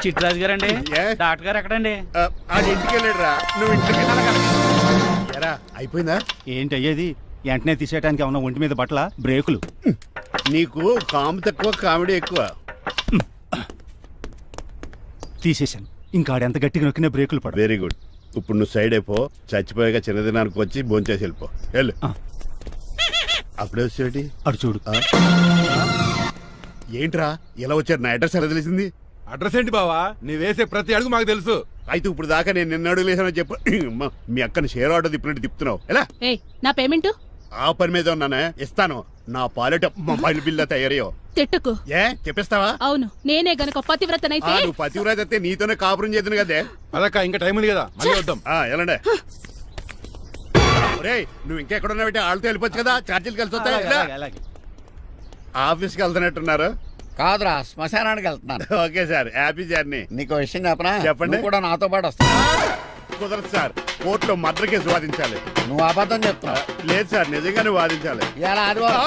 చిట్రాజు గారండి డాక్టర్ గారు ఎక్కడండి? ఆడి ఇంటికి వెళ్ళాడురా, నువ్వు ఇంటికి ఎరా అయిపోయిందా? ఏంటి అయ్యేది? వెంటనే తీసేయడానికి ఏమన్నా ఒంటి మీద బట్టల బ్రేకులు? నీకు కాము తక్కువ కామెడీ ఎక్కువ. తీసేశాను. ఇంకా ఆడెంత గట్టిగా నొక్కినా బ్రేకులు పడ. Very good. ఇప్పుడు నువ్వు సైడ్ అయిపో, చచ్చిపోయాక చిన్నదినానికి వచ్చి భోంచేసి వెళ్ళిపో. వెళ్ళు. అప్పుడే వచ్చేటి అటు చూడు. ఏంట్రా ఇలా వచ్చారు? నా అడ్రస్ ఎలా తెలిసింది? అడ్రస్ ఏంటి బావా? నీ వేసే ప్రతి అడుగు మాకు తెలుసు. అయితే ఇప్పుడు దాకా నేను నిన్న అడుగులేసానని చెప్పు. మీ అక్కని షేర్ ఆర్డర్ తిప్పినట్టు తిప్పుతున్నావు ఎలా? నా పేమెంట్ ఆ పని మీద ఉన్నానే, ఇస్తాను. నా పాలెట మొబైల్ బిల్లా తయారయ్యో. తిట్టుకు. ఏ చెప్పిస్తావా? అవును, నేనే గనక పతివ్రతనైతే. నువ్వు పతివ్రత అయితే నీతోనే కాపురం చేద్దును కదే. అదక్క ఇంకా టైం ఉంది కదా, మళ్ళీ వద్దాం. ఎలాండే నువ్వు ఇంకెక్కడున్నా పెట్టి వాళ్ళతో వెళ్ళిపోవచ్చు కదా, ఛార్జీలు కలిసి వస్తాయి. ఆఫీస్కి వెళ్తున్నట్టున్నారు? కాదురా, శ్మశానానికి వెళ్తున్నాను. Okay sir, happy journey. నీకు విషయం చెప్పనా? చెప్పండి. కూడా నాతో పాటు వస్తా. కుదరదు సార్, కోర్టులో మర్డర్ కేసు వాదించాలి. నువ్వు అబద్ధం చెప్తున్నావు. లేదు సార్, నిజంగానే వాదించాలి. ఇలా ఆదివారం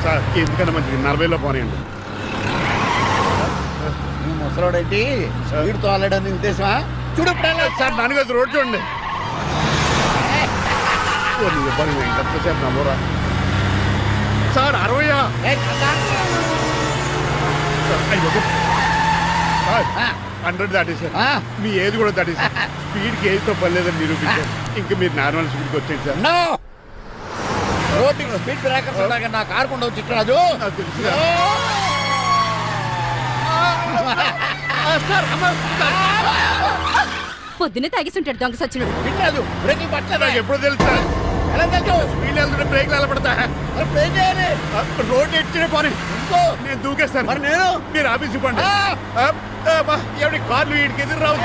సార్ ఎందుకన్నా మంచిది 40లో పోనీయండి. నీ ముసలోడేంటి స్పీడ్ తోలడని ఉద్దేశమా? చూడు సార్ నాన్నగారు రోడ్ చూడండి. ఎంతసేపు నమ్మరా సార్? 60 100 దాటేసారు. మీ ఏది కూడా దాటేసారు. స్పీడ్కి ఏదితో పని లేదని నిరూపించారు. ఇంకా మీరు నార్మల్ స్పీడ్కి వచ్చేది సార్. రోడ్డుకి స్పీడ్ బ్రేకర్స్ ఉండగా నా కారు కొండ చిట్టరాజు. నాకు తెలుసు పొద్దునే తాగిస్తుంటాడు దొంగ సచ్చినుడు. చిట్టరాజు బ్రేకులు పట్టలేదు. నాకు ఎప్పుడు తెలుసు సార్? ఎలా తెలుసు? స్పీడ్ వెళ్తుంటే బ్రేక్లు ఎలా పడతా? రోడ్డు ఎట్టిన పోనీ నేను దూకేస్తాను. మరి నేను? మీరు ఆఫీస్ ఇవ్వండి. ఎవరి కార్లు వీడికి ఎదురు రావు.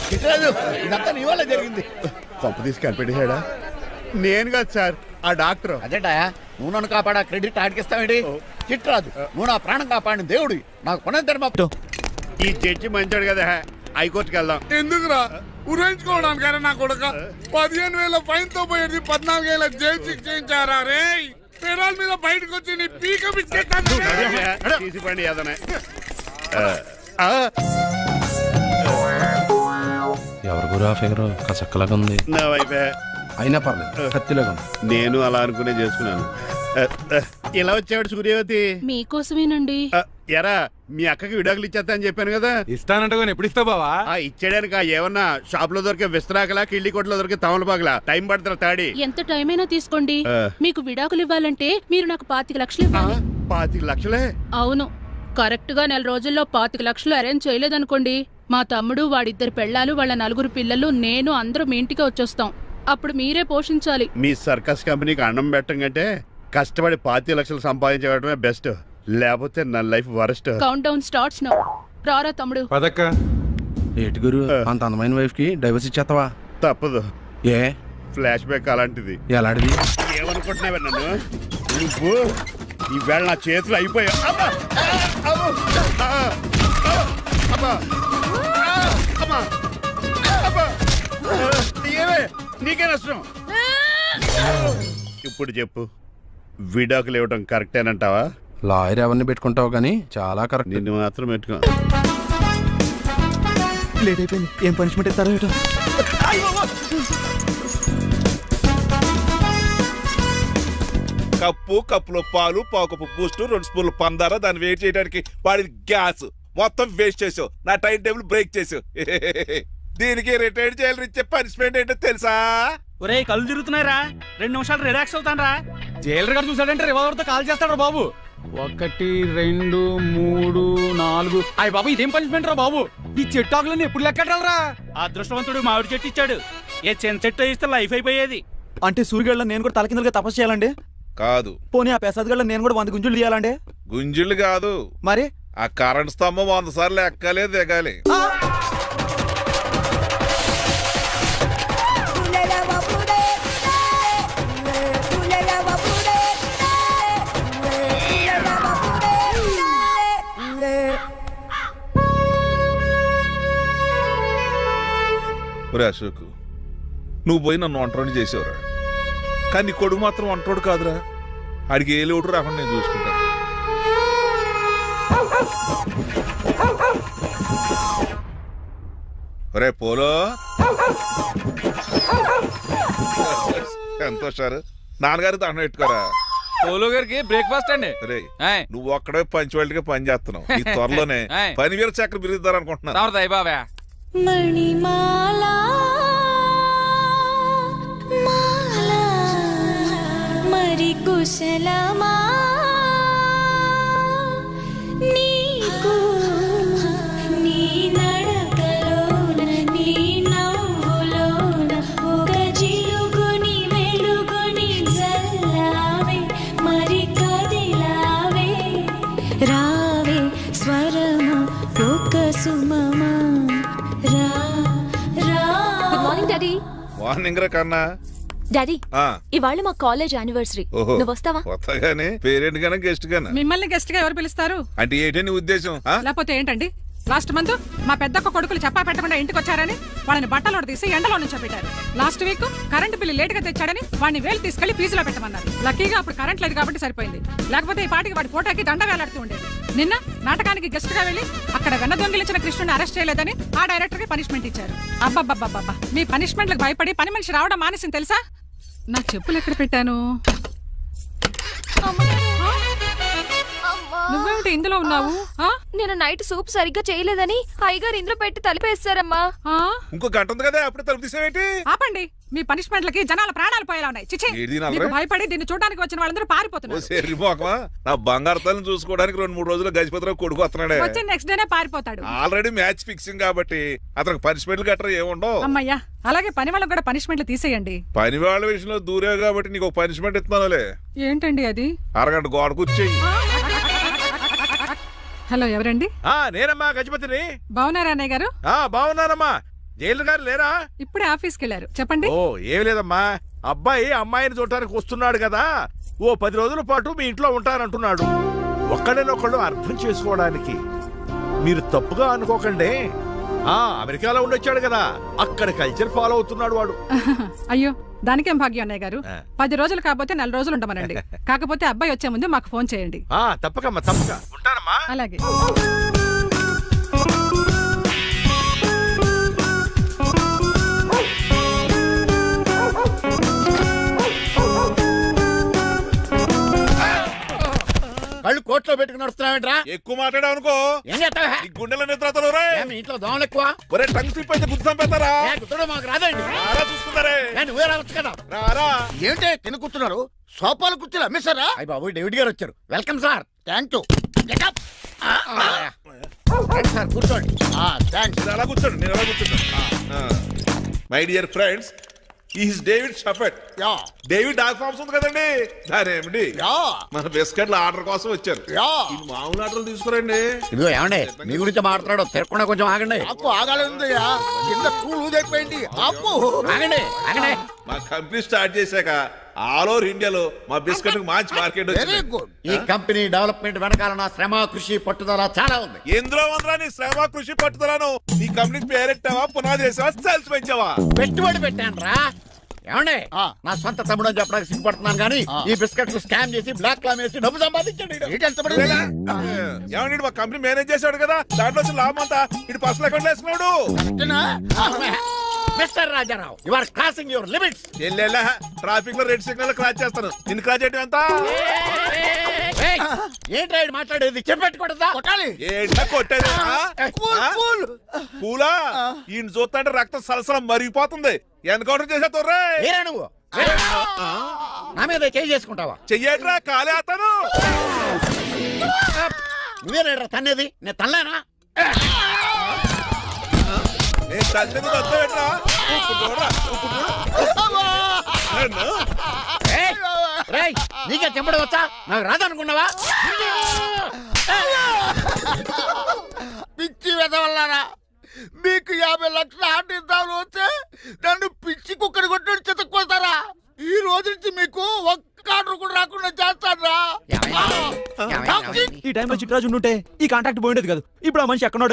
చిట్టరాజు ఇదంతా నీ వల్ల జరిగింది. కొంప తీసి కనిపెట్టేశాడా? నేను కాదు సార్, ఆ డాక్టర్. అదేటా నువ్వు నన్ను కాపాడా క్రెడిట్ ఆడికిస్తావేంటి? చిట్టరాజు నువ్వు నా ప్రాణం కాపాడిన దేవుడి, నాకు కొనంతరం. ఈ జడ్జి మంచాడు కదా, హైకోర్టుకి వెళ్దాం. ఎందుకురా? ఉరేంచుకోవడానికైనా నా కొడుక 15,000 ఫైన్ తో పోయేది 14 ఏళ్ళ జైలు శిక్ష చేయించారా రే? పెరాల మీద బయటకు వచ్చి నీ పీక తీసిపండి ఏదనే. ఎవరు గురు ఆ ఫిగర్ కసక్కలాగా ఉంది. నా వైపే అయినా పర్లేదు, కత్తిలాగా ఉంది. నేను అలా అనుకునే చేసుకున్నాను. ఇలా వచ్చాడు సూర్యవతి. మీకోసమేనండి. ఎరా మీ అక్కకి విడాకులు ఇచ్చేస్తా అని చెప్పాను కదా. ఇస్తానంటే ఎప్పుడు ఇస్తావు బావా? ఇచ్చేయడానికి ఏమన్నా షాప్ లో దొరికే విస్తరాకలా, కిళ్ళి కొట్లో దొరికే తమలపాకలా టైం పడుతున్నా తాడి. ఎంత టైం అయినా తీసుకోండి. మీకు విడాకులు ఇవ్వాలంటే మీరు నాకు 25 లక్షలు ఇవ్వాలి. 25 లక్షలే? అవును, కరెక్ట్ గా 4 రోజుల్లో 25 లక్షలు అరేంజ్ చేయలేదనుకోండి, మా తమ్ముడు, వాడిద్దరు పెళ్ళాలు, వాళ్ళ 4 పిల్లలు, నేను అందరూ మీ ఇంటికి వచ్చేస్తాం. అప్పుడు మీరే పోషించాలి. మీ సర్కస్ కంపెనీకి అన్నం పెట్టం కంటే కష్టపడి 25 లక్షలు సంపాదించడమే బెస్ట్. లేకపోతే నా life worst. Count down starts now. రారా తమ్ముడు. పదక్క. ఏటి గురు అంత అందమైన వైఫ్ కి డైవర్స్ ఇచ్చేస్తావా? తప్పదు. ఏ ఫ్లాష్ బ్యాక్ అలాంటిది. ఎలాంటిది? ఏమనుకుంటున్నావా నన్ను? నువ్వు ఈవేళ నా చేతులు అయిపోయా. నీకే నష్టం. ఇప్పుడు చెప్పు, విడాకులు ఇవ్వడం కరెక్టేనంటావా? లాయర్ ఎవరిని పెట్టుకుంటావు కానీ చాలా కరెక్ట్. నిన్ను మాత్రం పెట్టుకో. లేట్ అయిపోయింది. ఏం పనిష్మెంట్ ఇస్తారో ఏటో. కప్పులో పాలు, పావుకప్పు బూస్ట్, 2 స్పూన్లు పందార, దాన్ని వెయిట్ చేయడానికి వాడి గ్యాస్ మొత్తం వేస్ట్ చేసావు. నా టైం టేబుల్ బ్రేక్ చేసావు. దీనికి రిటైర్డ్ జైలు ఇచ్చే పనిష్మెంట్ ఏంటో తెలుసా? ఒరే కళ్ళు తిరుగుతున్నారా, 2 నిమిషాలు రిలాక్స్ అవుతాను రా. జైలర్ గారు చూసాడంటే రివాల్వర్ తో కాల్ చేస్తాడు బాబు. 1 2 3 4. అయ్య బాబు ఇదేం పనిష్మెంట్ రా బాబు? ఈ చెట్టు ఆకులన్నీ ఎప్పుడు లెక్కడరా? అదృష్టవంతుడు మామిడి చెట్టు ఇచ్చాడు. ఏ చిన్న చెట్టు ఇస్తే లైఫ్ అయిపోయేది. అంటే సూర్యగళ్ళ నేను కూడా తలకిందులుగా తపస్సు చేయాలండి? కాదు. పోనీ ఆ పెసాద్ నేను కూడా 100 గుంజులు తీయాలండి? గుంజులు కాదు, మరి ఆ కరెంట్ స్తంభం 100 సార్లు ఎక్కాలి, దిగాలి. ఒరే అశోక్, నువ్వు పోయి నన్ను ఒంటరిని చేసేవరా. కానీ నీ కొడుకు మాత్రం వంటోడు కాదురా. ఆడికి ఏ లోటు రాకుండా నేను చూసుకుంటాను. ఒరే పోలో, సంతోషారు నాన్నగారు దండం పెట్టుకోరా. పోలో గారికి బ్రేక్ఫాస్ట్ అండి. రే నువ్వు ఒక్కడే పంచువాళ్ళకి పని చేస్తున్నావు. ఈ త్వరలోనే 10,000 చక్రం బిరుగుతారు అనుకుంటున్నాను. బాబా మణిమాలా మాలా మరి కుశలమా నీకు నీ నడకలోన నీ నవ్వులోన ఒక జిలుగుని వెలుగుని జల్లావే మరి కదిలావే రావే స్వరము ఒక సుమమా. Good morning daddy. మార్నింగ్ రా కన్నా. డాడీ ఆ, ఇవాళ మా కాలేజ్ యానివర్సరీ. ఓహో. నువ్వు వస్తావా? కొత్తగానే పేరెంట్ గానే గెస్ట్ గానే మిమ్మల్ని గెస్ట్ గా ఎవరు పిలుస్తారు? అంటే ఏంటి నీ ఉద్దేశం? ఆ? లేకపోతే ఏంటండి, లాస్ట్ మంత్ మా పెద్దక్క కొడుకులు చెప్పా పెట్టకుండా ఇంటికి వచ్చారని వాళ్ళని బట్టలో తీసి ఎండలో నుంచోబెట్టారు. Last week current bill late గా తెచ్చాడని వాడిని వేలు తీసుకెళ్లి ఫీజులో పెట్టమన్నారు. లక్కీగా అప్పుడు కరెంట్ లేదు కాబట్టి సరిపోయింది, లేకపోతే ఈ పాటికి వాడి ఫోటోకి దండ వేలాడుతూ ఉండేది. నిన్న నాటకానికి గెస్ట్ గా వెళ్లి అక్కడ వెన్న దొంగిలించిన కృష్ణుని అరెస్ట్ చేయలేదని ఆ డైరెక్టర్ కి పనిష్మెంట్ ఇచ్చారు. అబ్బబ్బబ్బబ్బా, మీ పనిష్మెంట్లకు భయపడి పని మనిషి రావడం మానేసింది తెలుసా? నా చెప్పులు ఎక్కడ పెట్టాను? నువ్వేమిటి ఇందులో ఉన్నావు? నేను నైట్ సూప్ సరిగ్గా చేయలేదని అయ్యగారు ఇందులో పెట్టి తలిపేస్తారమ్మా. ఇంకో గంట ఉంది కదా, అప్పుడు తలుపు తీసేవేంటి? ఆపండి, మీ పనిష్మెంట్లకి జనాల ప్రాణాలు పోయేలా ఉన్నాయి. చిచి, ఏది నల్లరే? మీకు భయపడి దీన్ని చూడడానికి వచ్చిన వాళ్ళందరూ ఓ పారిపోతున్నారు. సెర్రిపోకమా, నా బంగారు తల్లిని చూసుకోవడానికి 2-3 రోజులు గజపతిరావు కొడుకు వస్తున్నాడే. వచ్చి నెక్స్ట్ డేనే పారిపోతాడు. ఆల్రెడీ మ్యాచ్ ఫిక్సింగ్ కాబట్టి అతనికి పనిష్మెంట్లు గట్రా ఏముండవు. అమ్మయ్యా, అలాగే పని వాళ్ళకి కూడా పనిష్మెంట్లు తీసేయండి. పని వాళ్ళ విషయంలో దూరే కాబట్టి నీకు ఒక పనిష్మెంట్ ఇస్తున్నానులే. ఏంటండి అది? అరగంట గోడ కూర్చేయి. హలో, ఎవరండి? నేనమ్మా గజపతిని. బాగున్నారా అన్నయ్య గారు? బాగున్నానమ్మా. జైలు గారు లేరా? ఇప్పుడే ఆఫీస్కి వెళ్ళారు. చెప్పండి. ఓ ఏం లేదమ్మా, అబ్బాయి అమ్మాయిని చూడటానికి వస్తున్నాడు కదా, ఓ 10 రోజుల పాటు మీ ఇంట్లో ఉంటానంటున్నాడు. ఒక్కడినొక్కడు అర్థం చేసుకోవడానికి మీరు తప్పుగా అనుకోకండి. అమెరికాలో ఉండొచ్చాడు కదా, అక్కడ కల్చర్ ఫాలో అవుతున్నాడు వాడు. అయ్యో, దానికేం భాగ్యం అన్నయ్య గారు. 10 రోజులు కాకపోతే 4 రోజులు ఉండమనండి. కాకపోతే అబ్బాయి వచ్చే ముందు మాకు ఫోన్ చేయండి. తప్పకమ్మా, తప్పక ఉంటానమ్మా. అలాగే. కళ్ళు కోట్లో పెట్టుకుని నడుస్తున్నావేంట్రా? ఎక్కువ మాట్లాడావు అనుకో ఏం చేస్తావా? ఈ గుండెల నిద్రతలు రే. మీ ఇంట్లో దోమలు ఎక్కువ? ఒరే టంగ్ స్లిప్ అయితే గుర్తు చంపేస్తారా? గుర్తుడు మాకు రాదండి. రారా చూసుకుంటారే. నువ్వే రావచ్చు కదా. రారా. ఏంటే తిని కూర్చున్నారు? సోఫాలు కుర్చీలు అమ్మేశారా? అయ్య బాబు, డేవిడ్ గారు వచ్చారు. Welcome sir. Thank you. Sir కూర్చోండి. థ్యాంక్స్. మీరు అలా కూర్చోండి, నేను అలా కూర్చుంటాను. My dear friends, is David షఫెట్. డేవిడ్ డాగ్ ఫార్మ్స్ ఉంది కదండి, దానేమిటి మన బిస్కెట్ల ఆర్డర్ కోసం వచ్చారు. ఈ మామూలు ఆర్డర్లు తీసుకురండి. ఇదిగో ఏమండి, మీ గురించి మాట్లాడు, తిరగకుండా కొంచెం ఆగండి. ఆపు, ఆగాలందయ్యా. కింద కూల్ ఊదైపోయింది. ఆపు, ఆగండి, ఆగండి. మా కంపెనీ స్టార్ట్ చేశాక ఆల్ ఓవర్ ఇండియాలో మా బిస్కెట్ మంచి మార్కెట్ వెరీ గుడ్. ఈ కంపెనీ డెవలప్మెంట్ వెనకాల నా శ్రమ, కృషి, పట్టుదల చాలా ఉంది. ఎందులో ఉందిరా నీ శ్రమ, కృషి, పట్టుదలను? నీ కంపెనీకి పేరెట్టావా, పునాది వేసావా, సేల్స్ పెంచావా? పెట్టుబడి పెట్టాను రా. ఏమండి, నా సొంత తమ్ముడు అని చెప్పడానికి సిగ్గుపడుతున్నాను కానీ ఈ బిస్కెట్లు స్కామ్ చేసి బ్లాక్ లా వేసి డబ్బు సంపాదించండి. ఏమండి, మా కంపెనీ మేనేజ్ చేశాడు కదా, దాంట్లో వచ్చిన లాభం అంతా ఇటు పర్సనల్ అకౌంట్ వేసుకున్నాడు. Mister Rajarao, you are crossing your limits. Traffic లో రెడ్ సిగ్నల్ క్రాస్ చేస్తాను. నిన్ను క్రాస్ చేయడం ఎంత? ఏంట్రా ఇది మాట్లాడేది? చెప్పెట్టుకూడదా? కొట్టాలి. ఏంటా కొట్టేది? పూలా ఈయన చూస్తుంటే రక్తం సలసలం మరిగిపోతుంది. ఎన్కౌంటర్ చేసేతో నువ్వు నా మీద చేయి చేసుకుంటావా? చెయ్యట్రా, కాలే అతను. నువ్వేనా తన్నేది? నేను తనలేనా? నేను తల్లిని వద్దట్రా. నీకే చెంపడం వచ్చా? నాకు రాదనుకున్నావా? పిచ్చి వెదవల్లారా, మీకు 50 లక్షల ఆర్డర్ ఇద్దామని వస్తే నన్ను పిచ్చి కుక్కడి కొట్టి చితక్కొస్తారా? ఈ రోజు నుంచి మీకు ఒక్క ఆర్డర్ కూడా రాకుండా చేస్తారా? ఈ టైంలో చిట్రాజు ఉంటే ఈ కాంటాక్ట్ పోయిండేది కదా. ఇప్పుడు ఆ మనిషి ఎక్కడో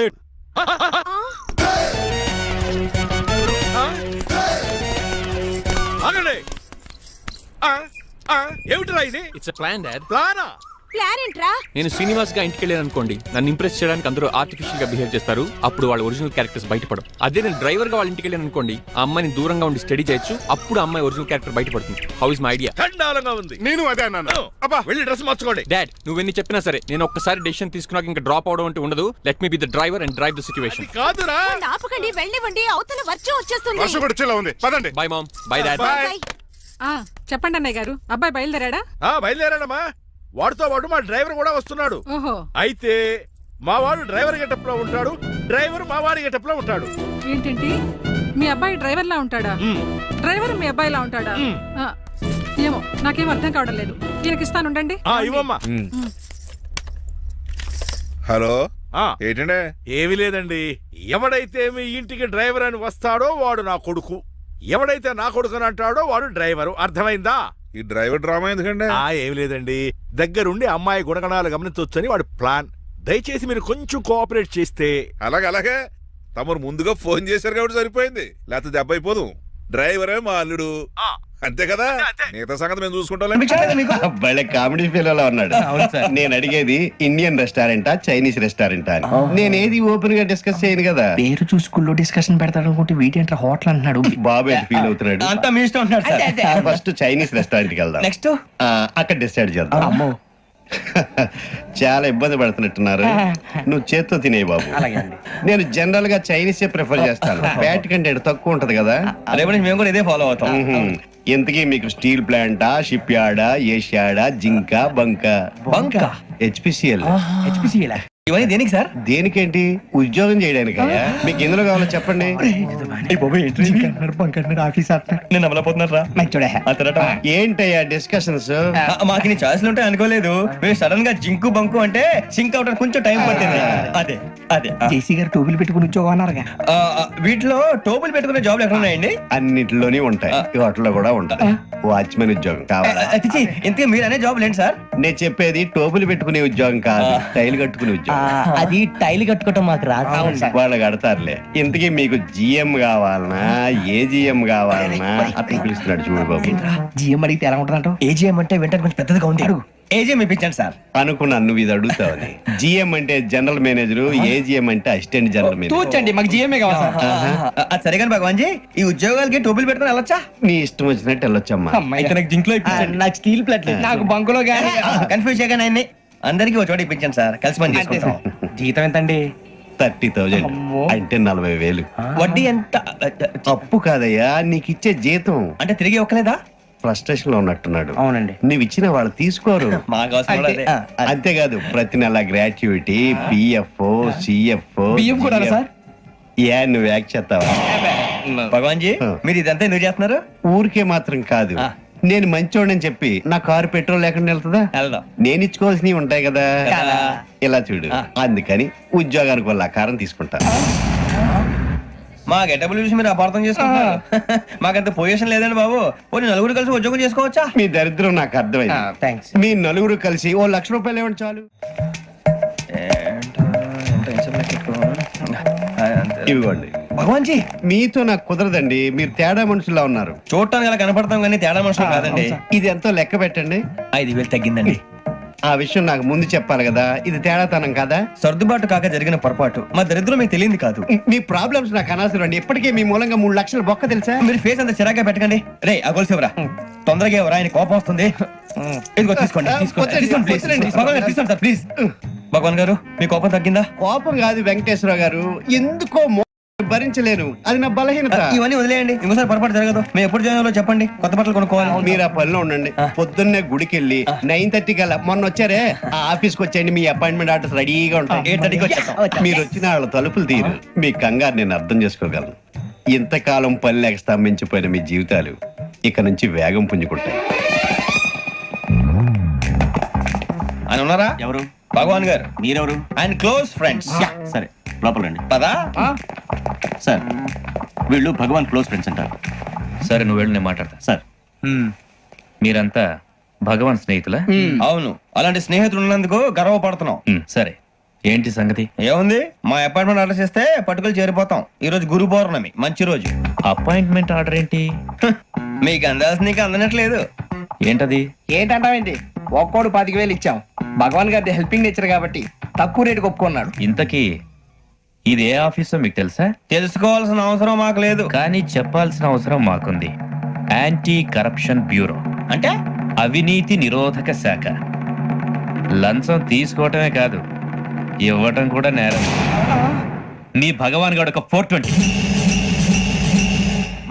ఏమిటిరా ఇది? It's plan dad. ప్లానా? ప్లాన్ ఏంట్రా? నేను శ్రీనివాస్ గా ఇంటికి వెళ్ళాను అనుకోండి, నన్ను ఇంప్రెస్ చేయడానికి అందరూ ఆర్టిఫిషియల్ గా బిహేవ్ చేస్తారు, అప్పుడు వాళ్ళ ఒరిజినల్ క్యారెక్టర్స్ బయటపడవు. అదే నేను డ్రైవర్ గా వాళ్ళ ఇంటికి వెళ్ళాను అనుకోండి, ఆ అమ్మాయిని దూరంగా ఉండి స్టడీ చేయొచ్చు, అప్పుడు ఆ అమ్మాయి ఒరిజినల్ క్యారెక్టర్ బయటపడుతుంది. How is my idea? చండాలంగా ఉంది. నేను అదే అన్నాను. అబ్బా వెళ్ళి డ్రెస్ మార్చుకోండి. డాడ్ నువ్వెన్ని చెప్పినా సరే నేను ఒక్కసారి డెసిషన్ తీసుకున్నాక ఇంకా డ్రాప్ అవడం అంటే ఉండదు. Let me be the driver and drive the situation. కాదురా. ఆపకండి, వెళ్ళనివ్వండి, అవతల వర్షం వచ్చేస్తుంది. వర్షం కూడా చిల్ల ఉంది, పదండి. Bye mom. Bye dad. చెప్పండి అన్నయ్య గారు, అబ్బాయి బయలుదేరాడా? బయలుదేరాడమ్మా. వాడితో పాటు మా డ్రైవర్ కూడా వస్తున్నాడు. ఓహో, అయితే మా వాడు డ్రైవర్ గెటప్ లో ఉంటాడు, డ్రైవర్ మా వాడి గెటప్ లో ఉంటాడు. ఏంటంటే మీ అబ్బాయి డ్రైవర్ లా ఉంటాడా? డ్రైవర్ మీ అబ్బాయి లా ఉంటాడా? ఆ, ఏమో నాకేం అర్థం కావడం లేదు. ఈయనకి ఇస్తానుండండి. ఇవ్వమ్మా. హలో ఆ, ఏంటంటే? ఏమీ లేదండి. ఎవడైతే మీ ఇంటికి డ్రైవర్ అని వస్తాడో వాడు నా కొడుకు, ఎవడైతే నా కొడుకు అని అంటాడో వాడు డ్రైవరు. అర్థమైందా? ఈ డ్రైవర్ డ్రామా ఎందుకండి? ఏమి లేదండి, దగ్గరుండి అమ్మాయి గుణగణాలు గమనించవచ్చని వాడి ప్లాన్. దయచేసి మీరు కొంచెం కోఆపరేట్ చేస్తే. అలాగే తమరు ముందుగా ఫోన్ చేశారు కాబట్టి సరిపోయింది, లేకపోతే దెబ్బ అయిపోదు. డ్రైవరే మా అల్లుడు, అంతే కదా? మిగతా సంగతి మేము చూసుకుంటాం. భలే కామెడీ ఫీల్ ఉన్నాడు. నేను అడిగేది ఇండియన్ రెస్టారెంటా చైనీస్ రెస్టారెంటా అని. నేను ఏది ఓపెన్ గా డిస్కస్ చేయను కదా. పేరు చూసి స్కూల్లో డిస్కషన్ పెడతాడు అనుకుంటే వీటేంట్రా హోటల్ అంటున్నాడు. బాబు ఎట్ ఫీల్ అవుతున్నాడు. అంతా మీ ఇష్టం ఉంటున్నాడు. ఫస్ట్ చైనీస్ రెస్టారెంట్ కి వెళ్దాం. నెక్స్ట్ అక్కడ డిసైడ్ చేద్దాం. అమ్మో చాలా ఇబ్బంది పడుతున్నట్టున్నారు. నువ్వు చేత్తో తినే బాబు. నేను జనరల్ గా చైనీసే ప్రిఫర్ చేస్తాను. ఫ్యాట్ కంటెంట్ తక్కువ ఉంటది కదా. రేపు మేము కూడా ఇదే ఫాలో అవుతాం. ఇంతకీ మీకు స్టీల్ ప్లాంటా, షిప్ యార్డా, ఏషియాడా, జింకా, బంకా? హెచ్పిసిఎల్. ఇవన్నీ దేనికి సార్? దేనికేంటి? ఉద్యోగం చేయడానికి. మీకు ఎందులో కావాలో చెప్పండి. నేను అమలపోతున్నారా? ఏంటయ్యా డిస్కషన్స్? మాకు నీ ఛాయిస్లు ఉంటాయి అనుకోలేదు. మీరు సడన్ గా జింకు బంకు అంటే సింక్ అవడానికి కొంచెం టైం పట్టింది. అదే అదే జేసీ గారు టోపులు పెట్టుకుని ఉద్యోగం అన్నారుగా. వీటిలో టోపులు పెట్టుకునే జాబ్లు ఎక్కడ ఉన్నాయండి? అన్నిటిలోనే ఉంటాయి, వాటిలో కూడా ఉంటాయి. వాచ్మెన్ ఉద్యోగం కావాలా? ఇంతకీ మీరు అనే జాబ్ ఏంటి సార్? నేను చెప్పేది టోపులు పెట్టుకునే ఉద్యోగం కాదు, టైల్ కట్టుకునే ఉద్యోగం. అది టైల్ కట్టుకోవటం మాకు రాదు. వాళ్ళు కడతారులే. ఇంతకీ మీకు జిఎం కావాలనా, ఏజిఎం కావాలనా? అట్లా పిలుస్తున్నాడు చూడు బాబు. జిఎం అడిగితే ఎలా ఉంటుందంట? ఏజిఎం అంటే వెంటనే కొంచెం పెద్దదిగా ఉంది. ఏజిఎం ఇప్పించండి సార్. అనుకున్నాను నువ్వు ఇది అడుగుతావని. జిఎం అంటే జనరల్ మేనేజర్, ఏజిఎం అంటే అసిస్టెంట్ జనరల్ మేనేజర్. తూచండి, మాకు జిఎంఏ కావాలి సార్. అది సరే కానీ భగవాన్ జీ, ఈ ఉద్యోగాలకి టోపులు పెట్టుకుని వెళ్ళొచ్చా? నీ ఇష్టం వచ్చినట్టు వెళ్ళొచ్చమ్మా. అయితే నాకు జింక్ లో నాకు స్టీల్ ప్లేట్, నాకు బంకులో కానీ కన్ఫ్యూజ్ చేయగానే ఆయన్ని అందరికీ ఒక చోట ఇప్పించండి సార్, కలిసి పని చేసుకుంటాం. జీతం ఎంతండి? 30,000 అంటే 40,000. వడ్డీ ఎంత? అప్పు కాదయ్యా, నీకు ఇచ్చే జీతం. అంటే తిరిగి ఒక్కలేదా? ఫ్రస్ట్రేషన్ లో ఉన్నట్టున్నాడు. అవునండి. నువ్వు ఇచ్చిన వాళ్ళు తీసుకోరు. మాకు అవసరం కూడా అదే. అంతేకాదు ప్రతి నెల గ్రాట్యుటీ, పిఎఫ్, సిఎఫ్. బియ్యం కూడా సార్? నువ్వు యాక్ట్ చేస్తావా? భగవాన్ జీ, మీరు ఇదంతా ఎందుకు చేస్తున్నారు? ఊరికే మాత్రం కాదు, నేను మంచోడని చెప్పి నా కారు పెట్రోల్ లేకుండా వెళ్తుందా? వెళ్దాం. నేను ఇచ్చుకోవాల్సినవి ఉంటాయి కదా. ఇలా చూడు, అందుకని ఉద్యోగానికి వాళ్ళ ఆకారం తీసుకుంటా. మా గెటబుల్ చూసి మీరు అపార్థం చేసుకుంటున్నారు. మాకంత పొజిషన్ లేదండి బాబు. ఓ నలుగురు కలిసి ఉద్యోగం చేసుకోవచ్చా? మీ దరిద్రం నాకు అర్థమైంది. మీ నలుగురు కలిసి ఓ ₹1,00,000 ఇవ్వండి చాలు. ఇవ్వండి. భగవాన్ జీ, మీతో నాకు కుదరదండి, మీరు తేడా మనుషుల్లా ఉన్నారు. చూడటానికి అలా కనపడతాం కానీ తేడా మనుషులు కాదండి. ఇది ఎంతో లెక్క పెట్టండి. 5,000 తగ్గిందండి. ఆ విషయం నాకు ముందు చెప్పాలి కదా. ఇది తేడాతనం కదా. సర్దుబాటు కాక జరిగిన పొరపాటు. మా దరిద్రం మీకు తెలియదు కాదు. మీ ప్రాబ్లమ్స్ నాకు అనవసరం అండి. ఇప్పటికే మీ మూలంగా 3,00,000 బొక్క తెలుసా? మీరు ఫేస్ అంత చిరాగా పెట్టకండి. రే అగోల్సేవరా, తొందరగా ఎవరా, ఆయన కోపం వస్తుంది. ఇదిగో తీసుకోండి, తీసుకోండి సార్ ప్లీజ్. భగవాన్ గారు, మీ కోపం తగ్గిందా? కోపం కాదు వెంకటేశ్వరరావు గారు, ఎందుకో భరించలేను, అది నా బలహీనత. ఇవన్నీ వదిలేయండి, ఇంకోసారి పొరపాటు జరగదు. మేము ఎప్పుడు జాయిన్ అవ్వాలో చెప్పండి, కొత్త బట్టలు కొనుక్కోవాలి. మీరు ఆ పనిలో ఉండండి. పొద్దున్నే గుడికి వెళ్ళి 9:30 కల్లా, మొన్న వచ్చారే ఆ ఆఫీస్కి వచ్చేయండి. మీ అపాయింట్మెంట్ ఆర్డర్స్ రెడీగా ఉంటాయి. 8:30కి వచ్చేస్తాం. మీరు వచ్చిన వాళ్ళ తలుపులు తీరు. మీ కంగారు నేను అర్థం చేసుకోగలను. ఇంతకాలం పని లేక స్తంభించిపోయిన మీ జీవితాలు ఇక నుంచి వేగం పుంజుకుంటాయి. ఆయన ఉన్నారా? ఎవరు? భగవాన్ గారు. మీరెవరు? ఆయన క్లోజ్ ఫ్రెండ్స్. సరే లోపల రండి. పదా సార్, వీళ్ళు భగవాన్ క్లోజ్ ఫ్రెండ్స్ అంటారు. సరే నువ్వు వెళ్ళి నేను మాట్లాడతా. సార్, మీరంతా భగవాన్ స్నేహితులా? అవును, అలాంటి స్నేహితులు ఉన్నందుకు గర్వపడుతున్నాం. సరే ఏంటి సంగతి? ఏముంది, మా అపాయింట్మెంట్ ఆర్డర్ చేస్తే పట్టుకులు చేరిపోతాం. ఈ రోజు గురు పౌర్ణమి, మంచి రోజు. అపాయింట్మెంట్ ఆర్డర్ ఏంటి? మీకు అందాల్సిన నీకు అందనట్లేదు. ఏంటది? ఏంటంటావేంటి? ఒక్కోడు 25,000 ఇచ్చాం. భగవాన్ గారి హెల్పింగ్ నేచర్ కాబట్టి తక్కువ రేటుకి ఒప్పుకున్నాడు. ఇంతకీ ఇది ఏ ఆఫీసో మీకు తెలుసా? తెలుసుకోవాల్సిన అవసరం మాకు లేదు, కానీ చెప్పాల్సిన అవసరం మాకుంది. యాంటీ కరప్షన్ బ్యూరో అంటే అవినీతి నిరోధక శాఖ. లంచం తీసుకోవటమే కాదు, ఇవ్వటం కూడా నేరం. మీ భగవాన్ గారు ఒక 420.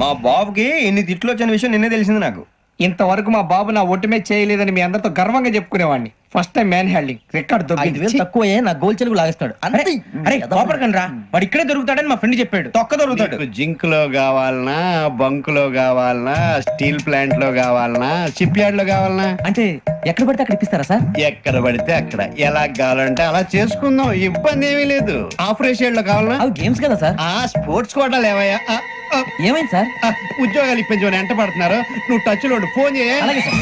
మా బాబుకి ఇన్ని తిట్లు వచ్చిన విషయం నిన్నే తెలిసింది నాకు. ఇంతవరకు మా బాబు నా ఒట్టుమే చేయలేదని మీ అందరితో గర్వంగా చెప్పుకునేవాడిని. First time man handing record తక్కువే నా గోల్ చెలుగు లాగేస్తాడు. అరే కోపడకండి రా, వాడు ఇక్కడే దొరుకుతాడని మా ఫ్రెండ్ చెప్పాడు. తొక్క దొరుకుతాడు. జింక్ లో కావాలనా, బంక్ లో కావాలనా, స్టీల్ ప్లాంట్ లో కావాలనా, షిప్ యార్డ్ లో కావాలనా? అంటే ఎక్కడ పడితే అక్కడ ఇప్పిస్తారా సార్? ఎక్కడ పడితే అక్కడ, ఎలా కావాలంటే అలా చేసుకుందాం, ఇబ్బంది ఏమీ లేదు. ఆపరేషన్ లో కావాలనా? అవి గేమ్స్ కదా సార్. ఆ స్పోర్ట్స్ కోటాలు ఏమయ్యా? ఏమైంది సార్? ఉద్యోగాలు ఇప్పించమని ఎంట పడుతున్నారు. నువ్వు టచ్ లో ఉండు, ఫోన్ చేయ. అలాగే sir.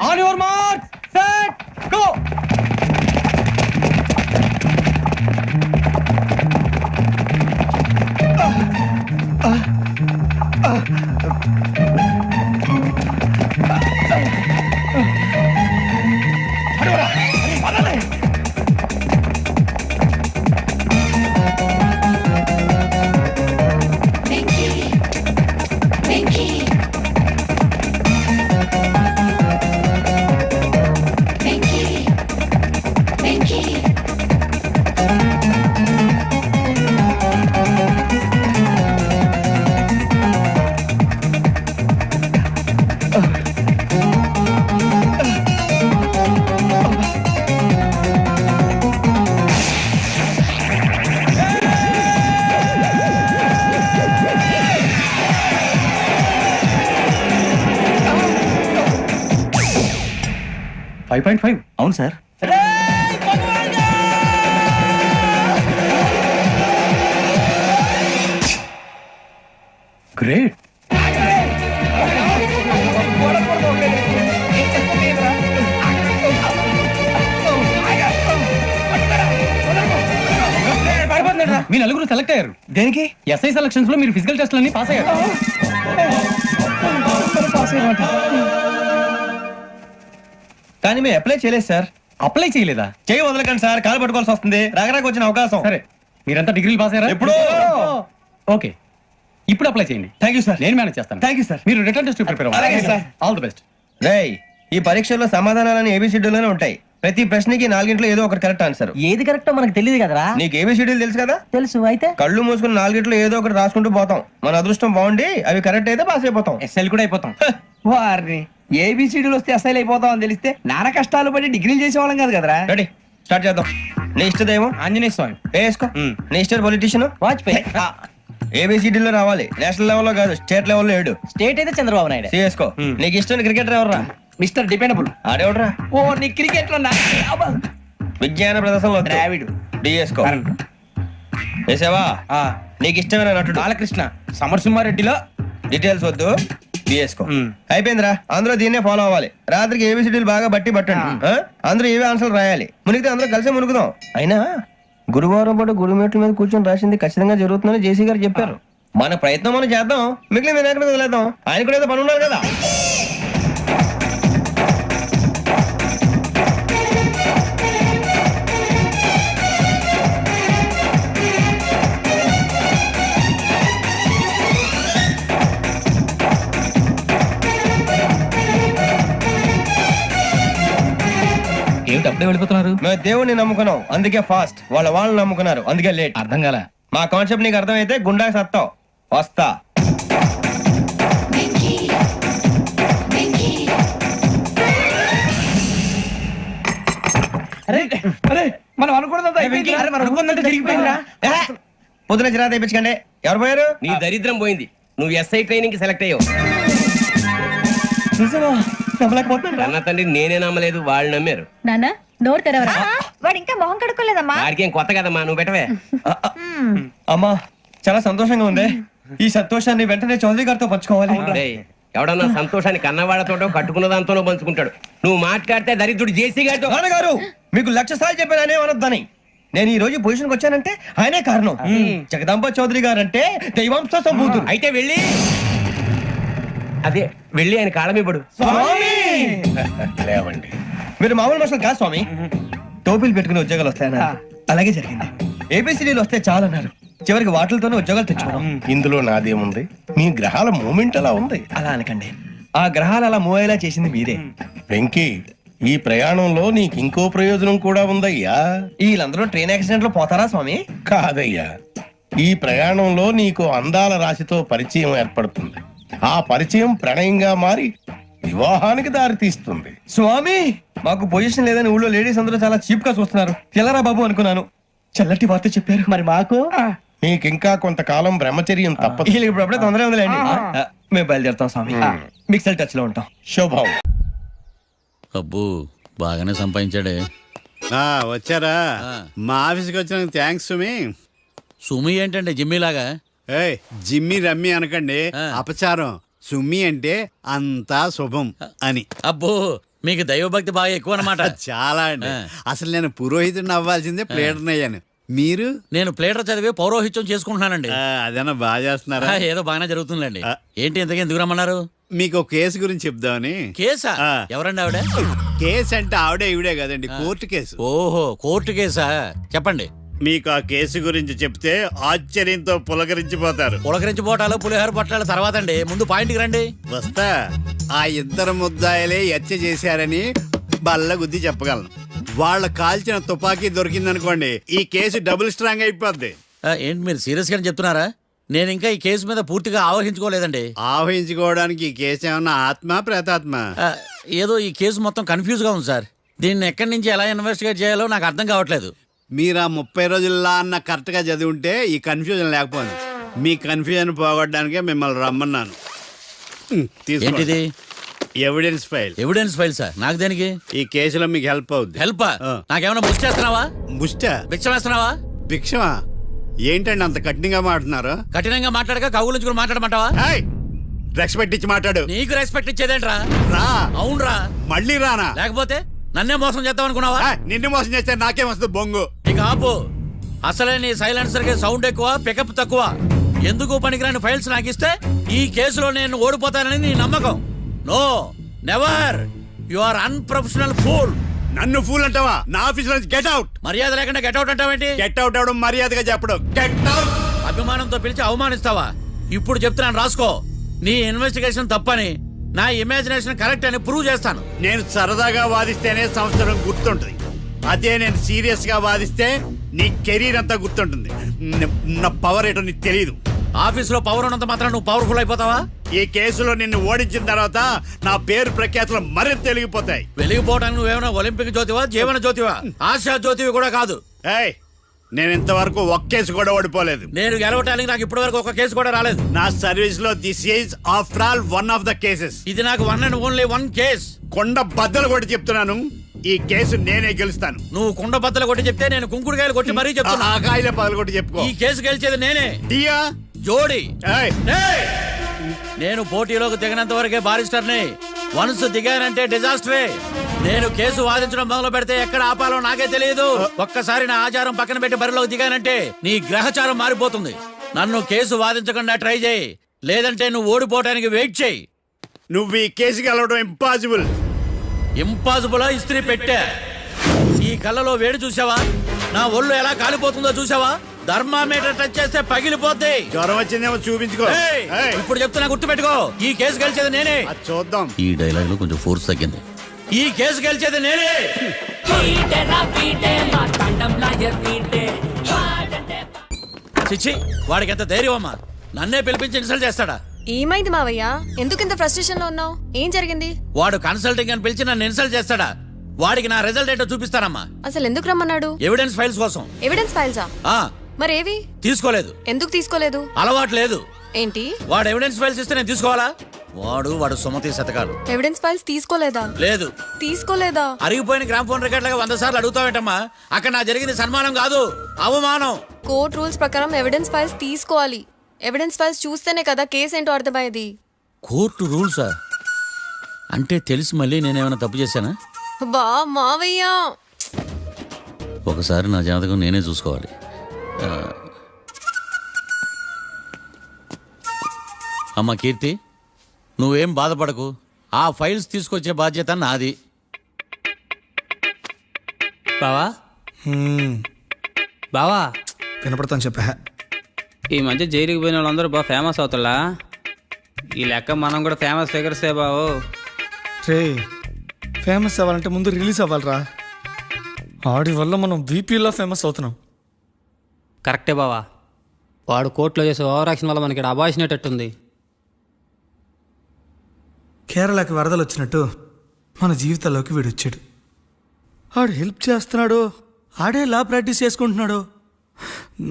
On your mark set go. అవును సార్. గ్రేట్. మీ నలుగురు సెలెక్ట్ అయ్యారు. దేనికి? ఎస్ఐ సెలక్షన్స్ లో మీరు ఫిజికల్ టెస్ట్ అన్ని పాస్ అయ్యారు. కానీ మేము అప్లై చేయలేదు సార్. అప్లై చేయలేదా? చేయి వదలకండి సార్, కాలు పట్టుకోవాల్సి వస్తుంది. రాగరాకు వచ్చిన అవకాశం. సరే, మీరంతా డిగ్రీలు పాస్ అయ్యారా? ఎప్పుడో. ఓకే, ఇప్పుడు అప్లై చేయండి. Thank you sir. నేను మేనేజ్ చేస్తాను. Thank you sir. మీరు రిటర్న్ టెస్ట్ ప్రిపేర్ అలాగే సార్. All the best. రేయ్, ఈ పరీక్షల్లో సమాధానాలని ఏబిసిడ్యూల్లోనే ఉంటాయి. ప్రతి ప్రశ్నకి 4 ఏదో ఒకటి కరెక్ట్ ఆన్సర్. ఏది కరెక్టో మనకు తెలియదు కదరా. నీకు ఏబిసిడ్యూల్ తెలుసు కదా? తెలుసు. అయితే కళ్ళు మూసుకుని 4 ఏదో ఒకటి రాసుకుంటూ పోతాం. మన అదృష్టం బాగుండి అవి కరెక్ట్ అయితే పాస్ అయిపోతాం. ఎస్ఎల్ కూడా అయిపోతాం. వారిని ఏబిసిడీలు వస్తే ఎస్ఐలు అయిపోతాం అని తెలిస్తే నాన్న కష్టాలు పడి డిగ్రీలు చేసేవాళ్ళం కాదు కదరా. రెడీ, స్టార్ట్ చేద్దాం. నీ ఇష్టదేమో ఆంజనేయ స్వామి. వేసుకో. నీ ఇష్ట పొలిటీషియన్ వాజ్పేయి. ఏబిసిడీలో రావాలి, నేషనల్ లెవెల్లో కాదు, స్టేట్ లెవెల్లో 7. స్టేట్ అయితే చంద్రబాబు నాయుడు. సిఎస్కో. నీకు ఇష్టం క్రికెటర్ ఎవర్రా? Mister dependable. ఆడేవడరా? ఓ, నీ క్రికెట్ లో విజ్ఞాన ప్రదర్శనలో ద్రావిడు. డిఎస్కో. వేసావా? నీకు ఇష్టమైన నటుడు? బాలకృష్ణ. సమర్సింహారెడ్డిలో డీటెయిల్స్ వద్దు, బిఎస్కో. అయిపోయిందిరా, అందరూ దీన్నే ఫాలో అవ్వాలి. రాత్రికి ఏబిసిడీలు బాగా బట్టి పట్టండి. అందరూ ఏవే ఆన్సర్లు రాయాలి. మునిగితే అందరూ కలిసి మునుగుదాం. అయినా గురువారం పాటు గురుమేట్ల మీద కూర్చొని రాసింది ఖచ్చితంగా జరుగుతుందని జేసీ గారు చెప్పారు. మన ప్రయత్నం మనం చేద్దాం, మిగిలిన నేను ఎక్కడ వదిలేద్దాం. ఆయన కూడా ఏదో పని ఉన్నారు కదా. ఏమిటి అప్పుడే వెళ్ళిపోతున్నారు? మేము దేవుడిని నమ్ముకున్నాం, అందుకే ఫాస్ట్. వాళ్ళని నమ్ముకున్నారు, అందుకే లేట్. అర్థం కాల. మా కాన్సెప్ట్ నీకు అర్థమైతే గుండా సత్తావు. వస్తా. మనం అనుకున్నదంతా జరిగిపోయిందిరా. పొద్దున చిరా తెప్పించకండి. ఎవరు పోయారు? నీ దరిద్రం పోయింది. నువ్వు ఎస్ఐ ట్రైనింగ్ కి సెలెక్ట్ అయ్యావు. అన్న తండ్రి నేనే నమ్మలేదు, వాళ్ళు నమ్మారు. నానా నోరు తెరవరా. వాడు ఇంకా మొహం కడుక్కోలేదమ్మా. వాడికి ఏం కొత్త కదమ్మా, నువ్వు పెట్టవే. అమ్మా చాలా సంతోషంగా ఉంది. ఈ సంతోషాన్ని వెంటనే చౌదరి గారితో పంచుకోవాలి. డేయ్, ఎవడన్నా సంతోషాన్ని కన్నవాళ్లతోటో కట్టుకున్న దాంతోనో పంచుకుంటాడు. నువ్వు మాట్లాడితే దరిద్రుడు జేసీ గారితో. నాన్నగారు మీకు 1,00,000 సార్లు చెప్పాననే అనొద్దని. నేను ఈ రోజు పొజిషన్కి వచ్చానంటే ఆయనే కారణం. జగదాంబ చౌదరి గారు అంటే దైవాంశ సంభూతుడు. అయితే వెళ్ళి ఆయన కాళ్ళమివ్వడు. లేవండి. మీరు మామూలు మనుషులు కాదు స్వామి. టోపీలు పెట్టుకుని ఉద్యోగాలు వస్తాయన్నారు, అలాగే జరిగింది. ఏబిసిడీలు వస్తే చాలన్నారు, చివరికి వాటిలతోనే ఉద్యోగాలు తెచ్చుకున్నాం. ఇందులో నాదేముంది? మీ గ్రహాల మూమెంట్ అలా ఉంది. అలా అనకండి, ఆ గ్రహాలు అలా మూవ్ అయ్యేలా చేసింది మీరే. వెంకీ, ఈ ప్రయాణంలో నీకు ఇంకో ప్రయోజనం కూడా ఉందయ్యా. వీళ్ళందరూ ట్రైన్ యాక్సిడెంట్ లో పోతారా స్వామి? కాదయ్యా, ఈ ప్రయాణంలో నీకు అందాల రాశితో పరిచయం ఏర్పడుతుంది. ఆ పరిచయం ప్రణయంగా మారి వివాహానికి దారి తీస్తుంది. స్వామి మాకు పొజిషన్ లేదని ఊళ్ళో లేడీస్ అందరూ చాలా చీప్ గా చూస్తున్నారు. తెల్లరా బాబు అనుకున్నాను, చల్లటి వార్త చెప్పారు. మరి మాకు నీకింకా కొంతకాలం బ్రహ్మచర్యం తప్పదు. వీళ్ళకి ఇప్పుడు అప్పుడే తొందరగా ఉందిలేండి. మేము బయలుదేరుతాం స్వామి, మిక్సెల్ టచ్ లో ఉంటాం. శుభం. అబ్బో బాగానే సంపాదించాడే. వచ్చారా? మా ఆఫీస్కి వచ్చిన థ్యాంక్స్ సుమి. సుమి ఏంటంటే జిమ్మిలాగా? ఏయ్, జిమ్మి రమ్మి అనకండి, అపచారం. సుమి అంటే అంతా శుభం అని. అబ్బో మీకు దైవభక్తి బాగా ఎక్కువ అనమాట. చాలా అండి. అసలు నేను పురోహితుడిని అవ్వాల్సిందే ప్లేటర్ని అయ్యాను. మీరు? నేను ప్లేటర్ చదివి పౌరోహిత్యం చేసుకుంటున్నానండి. అదేనా బాగా చేస్తున్నారా? ఏదో బాగానే జరుగుతుందండి. ఏంటి ఇంతకీ ఎందుకు రమ్మన్నారు? మీకు ఒక కేసు గురించి చెప్దామని. కేసా? ఎవరండి ఆవిడ? కేసు అంటే ఆవిడే ఈవిడే కదండి, కోర్టు కేసు. ఓహో, కోర్టు కేసా? చెప్పండి. మీకు ఆ కేసు గురించి చెప్తే ఆశ్చర్యంతో పులకరించిపోతారు. పులకరించిపోవటాలు పులిహోర పట్టాల తర్వాత అండి, ముందు పాయింట్కి రండి. వస్తా. ఆ ఇద్దరు ముద్దాయలే హత్య చేశారని బల్ల గుద్ది చెప్పగలను. వాళ్ళ కాల్చిన తుపాకీ దొరికిందనుకోండి, ఈ కేసు డబుల్ స్ట్రాంగ్ అయిపోద్ది. ఏంటి మీరు సీరియస్ గానే చెప్తున్నారా? నేను ఇంకా ఈ కేసు మీద పూర్తిగా ఆవహించుకోలేదండి. ఆవహించుకోవడానికి ఈ కేసు ఏమన్నా ఆత్మ ప్రేతాత్మ? ఏదో ఈ కేసు మొత్తం కన్ఫ్యూజ్ గా ఉంది సార్. దీన్ని ఎక్కడి నుంచి ఎలా ఇన్వెస్టిగేట్ చేయాలో నాకు అర్థం కావట్లేదు. మీరు ఆ 30 రోజుల్లో అన్న కరెక్ట్ గా చదివి ఉంటే ఈ కన్ఫ్యూజన్ లేకపోయింది. మీ కన్ఫ్యూజన్ పోగొట్టడానికే మిమ్మల్ని రమ్మన్నాను. ఏంటిది? Evidence file. Evidence file sir? నాకు దేనికి? ఈ కేసులో మీకు హెల్ప్ అవుద్ది. హెల్ప్? నాకేమైనా ముష్టి చేస్తున్నావా? ముష్ట? భిక్ష వేస్తున్నావా? భిక్షమా? ఏంటండి అంత కఠినంగా మాట్లాడుతున్నారు? కఠినంగా మాట్లాడక కవులుంచుకుని మాట్లాడమంటావా? రెస్పెక్ట్ ఇచ్చి మాట్లాడు. నీకు రెస్పెక్ట్ ఇచ్చేదేంట్రా? రా. అవునరా? మళ్ళీ రానా? లేకపోతే నన్నే మోసం చేద్దాం అనుకున్నావా? నిన్ను మోసం చేస్తే నాకేం వస్తుంది బొంగు? ఇక ఆపు. అసలే నీ సైలెన్సర్ కి సౌండ్ ఎక్కువ, పికప్ తక్కువ. ఎందుకు పనికిరాని ఫైల్స్ నాకు ఇస్తే ఈ కేసులో నేను ఓడిపోతానని నీ నమ్మకం. No, never. You are unprofessional fool. నన్ను ఫూల్ అంటావా? నా ఆఫీస్ నుంచి గెట్ అవుట్. మర్యాద లేకుండా గెట్ అవుట్ అంటావేంటి? గెట్ అవుట్ అవడం మర్యాదగా చెప్పడం. Get out. అభిమానంతో పిలిచి అవమానిస్తావా? ఇప్పుడు చెప్తున్నాను రాసుకో. నీ ఇన్వెస్టిగేషన్ తప్పని, నా ఇమాజినేషన్ కరెక్ట్ అని ప్రూవ్ చేస్తాను. నేను సరదాగా వాదిస్తేనే సంవత్సరం గుర్తుంటుంది. అదే నేను సీరియస్ గా వాదిస్తే నీ కెరీర్ అంతా గుర్తుంటుంది. నా పవర్ ఏంటో నీకు తెలియదు. ఆఫీసులో పవర్ ఉన్నంత మాత్రం నువ్వు పవర్ఫుల్ అయిపోతావా? ఈ కేసులో నిన్ను ఓడించిన తర్వాత నా పేరు ప్రఖ్యాతులు మరింత వెలిగిపోతాయి. వెలిగిపోవడానికి నువ్వేమైనా ఒలింపిక్ జ్యోతివా, జీవన జ్యోతివా, ఆశా జ్యోతివి కూడా కాదు. నేను ఇంతవరకు ఒక్క కేసు కూడా ఓడిపోలేదు. నేను గెలవటానికి నాకు ఇప్పటి వరకు ఒక కేసు కూడా రాలేదు. నా సర్వీస్ లో this is after all one of the cases. ఇది నాకు one and only one case. కొండ బద్దలు కొట్టి చెప్తున్నాను, ఈ కేసు నేనే గెలుస్తాను. నువ్వు కుండ బద్దలు కొట్టి చెప్తే నేను కుంకుడుకాయలు కొట్టి మరీ చెప్తున్నా. ఆ కాయలే పగలు కొట్టి చెప్పుకో. ఈ కేసు గెలిచేది నేనే. దియా జోడి. నేను పోటీలోకి దిగినంత వరకే బారిస్టర్ని. వన్స్ దిగానంటే డిజాస్టరే. నేను కేసు వాదించడం మొదలు పెడితే ఎక్కడ ఆపాలో నాకే తెలియదు. ఒక్కసారి నా ఆచారం పక్కన పెట్టి బరిలోకి దిగానంటే నీ గ్రహచారం మారిపోతుంది. నన్ను కేసు వాదించకుండా ట్రై చేయి, లేదంటే నువ్వు ఓడిపోవడానికి వెయిట్ చేయి. నువ్వు ఈ కేసు గెలవడం ఇంపాసిబుల్. ఇంపాసిబుల్ ఇస్త్రీ పెట్టా. ఈ కళ్ళలో వేడి చూసావా? నా ఒళ్ళు ఎలా కాలిపోతుందో చూసావా? థర్మామీటర్ టచ్ చేస్తే పగిలిపోద్ది. జ్వరం వచ్చిందేమో చూపించుకో. ఇప్పుడు చెప్తున్నా, గుర్తు పెట్టుకో. ఈ కేసు గెలిచేది నేనే. చూద్దాం. ఈ డైలాగ్ లో కొంచెం ఫోర్స్ తగ్గింది. ఈ కేసు గెలిచేది నేనే. చిచ్చి, వాడికి ఎంత ధైర్యం అమ్మా! నన్నే పిలిపించి ఇన్సల్ట్ చేస్తాడా? ఏమైంది మావయ్య? ఎందుకు ఇంత ఫ్రస్ట్రేషన్ లో ఉన్నావు? ఏం జరిగింది? వాడు కన్సల్టింగ్ అని పిలిచి నన్ను ఇన్సల్ట్ చేస్తాడా? వాడికి నా రిజల్ట్ ఏంటో చూపిస్తానమ్మా. అసలు ఎందుకు రమ్మన్నాడు? ఎవిడెన్స్ ఫైల్స్ కోసం. ఎవిడెన్స్ ఫైల్సా? మరేవి? తీసుకోలేదు. ఎందుకు తీసుకోలేదు? అలవాటు లేదు. ఏంటి? వాడు ఎవిడెన్స్ ఫైల్స్ ఇస్తే నేను తీసుకోవాలా? వాడు సుమతి శతకాలు. ఎవిడెన్స్ ఫైల్స్ తీసుకోలేదా? లేదు. తీసుకోలేదా? అరిగిపోయిన గ్రామ్ ఫోన్ రికార్డులుగా 100 సార్లు అడుగుతావేంటమ్మా? అక్కడ నా జరిగింది సన్మానం కాదు, అవమానం. కోర్ట్ రూల్స్ ప్రకారం ఎవిడెన్స్ ఫైల్స్ తీసుకోవాలి. ఎవిడెన్స్ ఫైల్స్ చూస్తేనే కదా కేసు ఏంటో అర్థమయ్యేది. కోర్టు రూల్సా? అంటే తెలిసి మళ్ళీ నేనేమైనా తప్పు చేశానా? బా మావయ్య, ఒకసారి నా జాతకం నేనే చూసుకోవాలి. అమ్మ కీర్తి, నువ్వేం బాధపడకు. ఆ ఫైల్స్ తీసుకొచ్చే బాధ్యత నాది. బావా బావా వినపడతాను చెప్పా. ఈ మధ్య జైలుకి పోయిన వాళ్ళందరూ బాగా ఫేమస్ అవుతారా? ఈ లెక్క మనం కూడా ఫేమస్ ఫిగర్సే బావు. రే, ఫేమస్ అవ్వాలంటే ముందు రిలీజ్ అవ్వాలిరా. ఆడి వల్ల మనం బీపీలో ఫేమస్ అవుతున్నాం. కరెక్టే బావా. వాడు కోర్టులో చేసే ఓవర్ యాక్షన్ వల్ల మనకి అబాయిసినట్టుంది. కేరళకి వరదలు వచ్చినట్టు మన జీవితాల్లోకి వీడు వచ్చాడు. ఆడు హెల్ప్ చేస్తున్నాడు, ఆడే లా ప్రాక్టీస్ చేసుకుంటున్నాడు.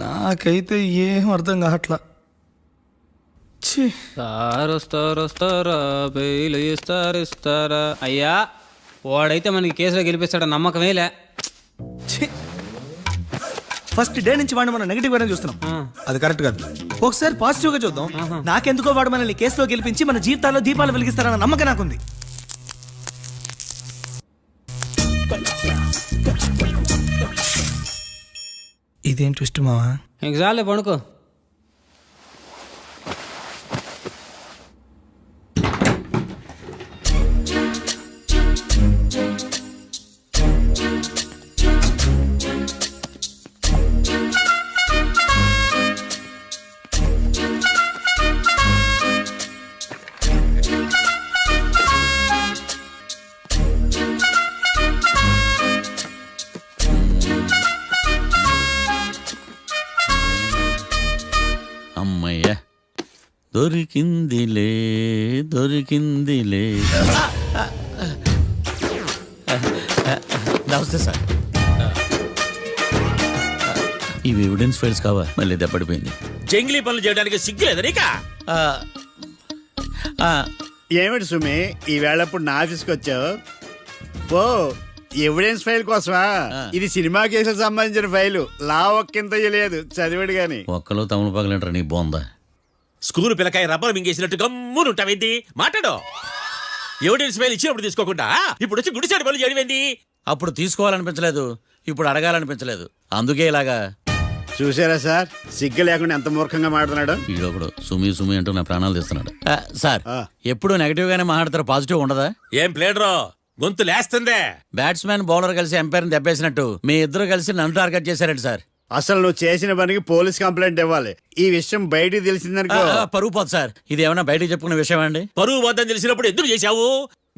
నాకైతే ఏం అర్థం కావట్లా. వస్తారా బెయిల్ ఇస్తారా? అయ్యా, వాడైతే మనకి కేసులో గెలిపిస్తాడు నమ్మకమేలే. ఫస్ట్ డే నుంచి వాడిని మనం నెగిటివ్ గానే చూస్తున్నాం. అది కరెక్ట్ కాదు. ఒకసారి పాజిటివ్ గా చూద్దాం. నాకెందుకో వాడు మనల్ని కేసులో గెలిపించి మన జీవితాల్లో దీపాలు వెలిగిస్తారన్న నమ్మకం నాకుంది. ఇదేం ట్విస్ట్ మావా? చాలే పడుకో. అమ్మయ్య, దొరికిందిలే. నమస్తే సార్. ఇవి ఎవిడెన్స్ ఫైల్స్ కావా? మళ్ళీ దెబ్బడిపోయింది. జంగిలీ పనులు చేయడానికి సిగ్గు లేదా నీకా? ఏమిటి సుమి, ఈ వేళప్పుడు నా ఆఫీస్కి వచ్చావు? ఓ, ఎవిడెన్స్ ఫైల్ కోసమా? ఇది సినిమా కేసులకు సంబంధించిన ఫైలు. లా ఒక్కింత లేదు, చదివాడు గాని. ఒక్కలో తమలు పగలంటారా? నీ బాగుందా? స్కూల్ పిల్లకాయ రబ్బర్ మింగేసినట్టు గమ్మునుంటావేంది? మాట్లాడు. ఎవిడెన్స్ ఫైల్ ఇచ్చినప్పుడు తీసుకోకుండా ఇప్పుడు వచ్చి గుడిసాడు పనులు చేయడమేంది? అప్పుడు తీసుకోవాలనిపించలేదు, ఇప్పుడు అడగాలనిపించలేదు, అందుకే ఇలాగా. చూసారా సార్, సిగ్గు లేకుండా ఎంత మూర్ఖంగా మాట్లాడుతున్నాడు. ఈడొకడు సుమి అంటూ నా ప్రాణాలు తీస్తున్నాడు. సార్, ఎప్పుడు నెగటివ్ గానే మాట్లాడతారు, పాజిటివ్ ఉండదా? ఏం ప్లేడరో గొంతు లేస్తుందే. బ్యాట్స్మెన్ బౌలర్ కలిసి ఎంపైర్ని దెబ్బేసినట్టు మీ ఇద్దరు కలిసి నన్ను టార్గెట్ చేశారండి సార్. అసలు నువ్వు చేసిన పనికి పోలీస్ కంప్లైంట్ ఇవ్వాలి. ఈ విషయం బయటికి తెలిసిందనుకో పరువు పోదు సార్. ఇది ఏమైనా బయటికి చెప్పుకునే విషయం అండి? పరువు వద్దని తెలిసినప్పుడు ఎందుకు చేశావు?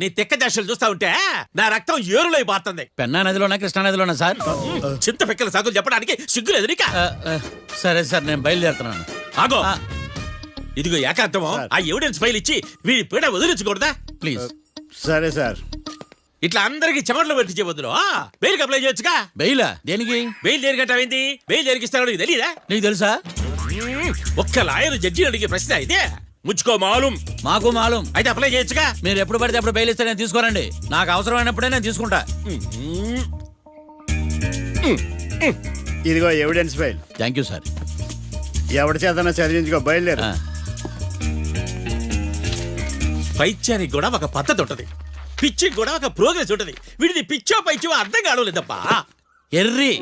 నీ తెక్క దశలు చూస్తా ఉంటే నా రక్తం ఏరులై పారుతుంది. పెన్నా నదిలోనా కృష్ణా నదిలోనా సార్? చింత పిక్కల సాగులు చెప్పడానికి సిగ్గులేదు నీకా? సరే సార్, నేను బయలుదేరుతున్నాను. ఆగో, ఇదిగో ఏకాంతమో ఆ ఎవిడెన్స్ ఫైల్ ఇచ్చి వీడి పీడ వదిలించకూడదా? ప్లీజ్. సరే సార్. ఇట్లా అందరికి చెమటలు పెట్టి చేయవద్దు. బెయిల్కి అప్లై చేయొచ్చుగా. బెయిలా? దేనికి? బెయిల్ దేనికంటావేంది? బెయిల్ దేనికిస్తారో నీకు తెలియదా? నీకు తెలుసా? ఒక్క లాయర్ జడ్జి అడిగే ప్రశ్న ఇదే. ముచ్చుకో మాలూం. మాకు మాలూం. అయితే అప్లై చేయొచ్చుగా. మీరు ఎప్పుడు పడితే అప్పుడు బెయిల్ ఇస్తే నేను తీసుకోరండి. నాకు అవసరమైనప్పుడే నేను తీసుకుంటా. ఇదిగో evidence file. Thank you sir. ఎవరి చేతనా చదివించుకో, బయలుదేరు. పైత్యానికి కూడా ఒక పద్ధతి ఉంటది, పిచ్చికి కూడా ఒక ప్రోగ్రెస్ ఉంటది. వీడిది పిచ్చో పైచో అర్థం కావలేదప్పా. ఎర్రి.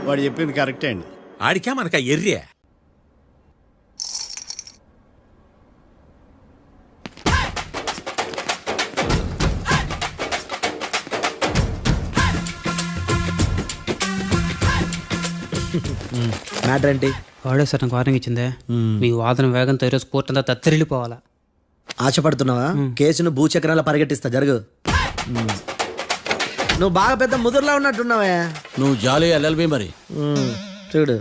వాడు చెప్పింది కరెక్టే అండి. ఆడికా మనక ఎర్రే. మ్యాటర్ ఏంటి? వాడే సార్ నాకు వార్నింగ్ ఇచ్చిందే. మీ వాదన వేగంతో ఈరోజు కోర్టు అంతా తత్తరిల్లిపోవాలా. ఆశపడుతున్నావా? కేసును భూచక్రాల పరిగెట్టిస్తా, జరుగు. నువ్వు బాగా పెద్ద ముదురులా ఉన్నట్టున్నావే. నువ్వు జాలి ఎల్ఎల్బి మరి. చూడు,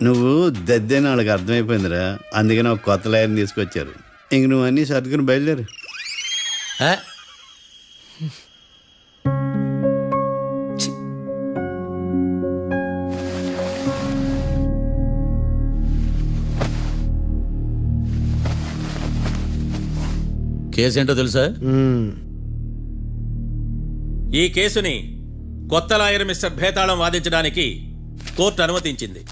నువ్వు దద్దని వాళ్ళకి అర్థమైపోయిందిరా. అందుకని ఒక కొత్త లాయర్ని తీసుకొచ్చారు. ఇంక నువ్వు అన్నీ సర్దుకుని బయలుదేరు. కేసు ఏంటో తెలుసా? ఈ కేసుని కొత్త లాయర్ మిస్టర్ భేతాళం వాదించడానికి కోర్టు అనుమతించింది.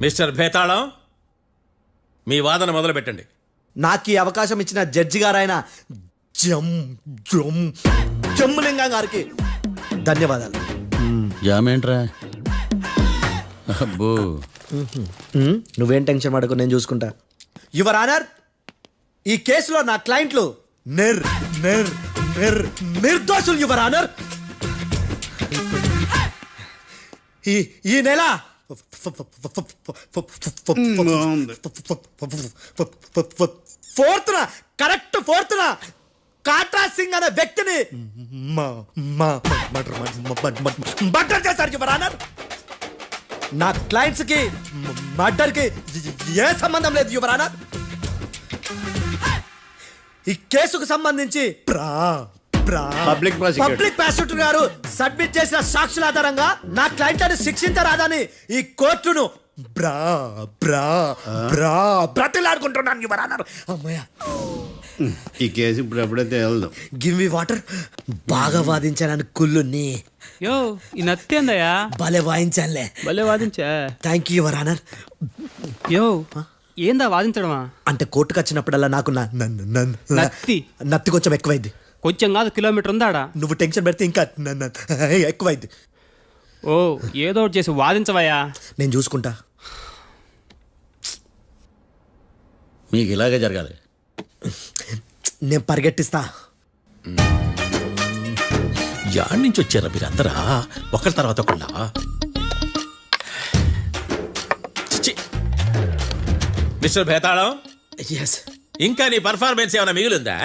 మిస్టర్ భేతాళం, మీ వాదన మొదలు పెట్టండి. నాకు ఈ అవకాశం ఇచ్చిన జడ్జి గారైన జమ్ములింగం గారికి ధన్యవాదాలు. జామేంట్రా? అబ్బో, నువ్వేం టెన్షన్ పడకు, నేను చూసుకుంటా. యువర్ ఆనర్, ఈ కేసులో నా క్లయింట్లు నిర్దోషులు యువర్ ఆనర్. ఈ నెల ఫోర్త్న కాట్రా సింగ్ అనే వ్యక్తిని మర్డర్ చేశారు యువర్ ఆనర్. నా క్లయింట్స్ కి మర్డర్ కి ఏ సంబంధం లేదు యువర్ ఆనర్. ఈ కేసుకు సంబంధించి పబ్లిక్ ప్రాసిక్యూటర్ గారు సబ్మిట్ చేసిన సాక్షుల ఆధారంగా నా క్లయింట్ అని శిక్షించరాదని ఈ కోర్టును బ్రతిలాడుకుంటున్నాను యువర్ ఆనర్. అమ్మయ్య, ఈ కేసు ఇప్పుడు ఎప్పుడైతే వెళ్దాం. Give me water. బాగా వాదించానని కుళ్ళుని యో ఈ నత్తేందయ్యా, భలే వాయించానులే. భలే వాదించా. Thank you your honour. యో ఏందా వాదించడమా? అంటే కోర్టుకు వచ్చినప్పుడల్లా నాకు నత్తి కొంచెం ఎక్కువైంది. కొంచెం కాదు, కిలోమీటర్ ఉందాడా. నువ్వు టెన్షన్ పెడితే ఇంకా ఎక్కువైంది. ఓ ఏదో ఒకటి చేసి వాదించవయ్యా. నేను చూసుకుంటా. మీకు ఇలాగే జరగాలి. నేను పరిగెట్టిస్తా. యాడ్ నుంచి వచ్చారా మీరందరా ఒకరి తర్వాత ఒకళ్ళ? మిస్టర్ భేతాళం, ఇంకా నీ పర్ఫార్మెన్స్ ఏమైనా మిగిలిందా?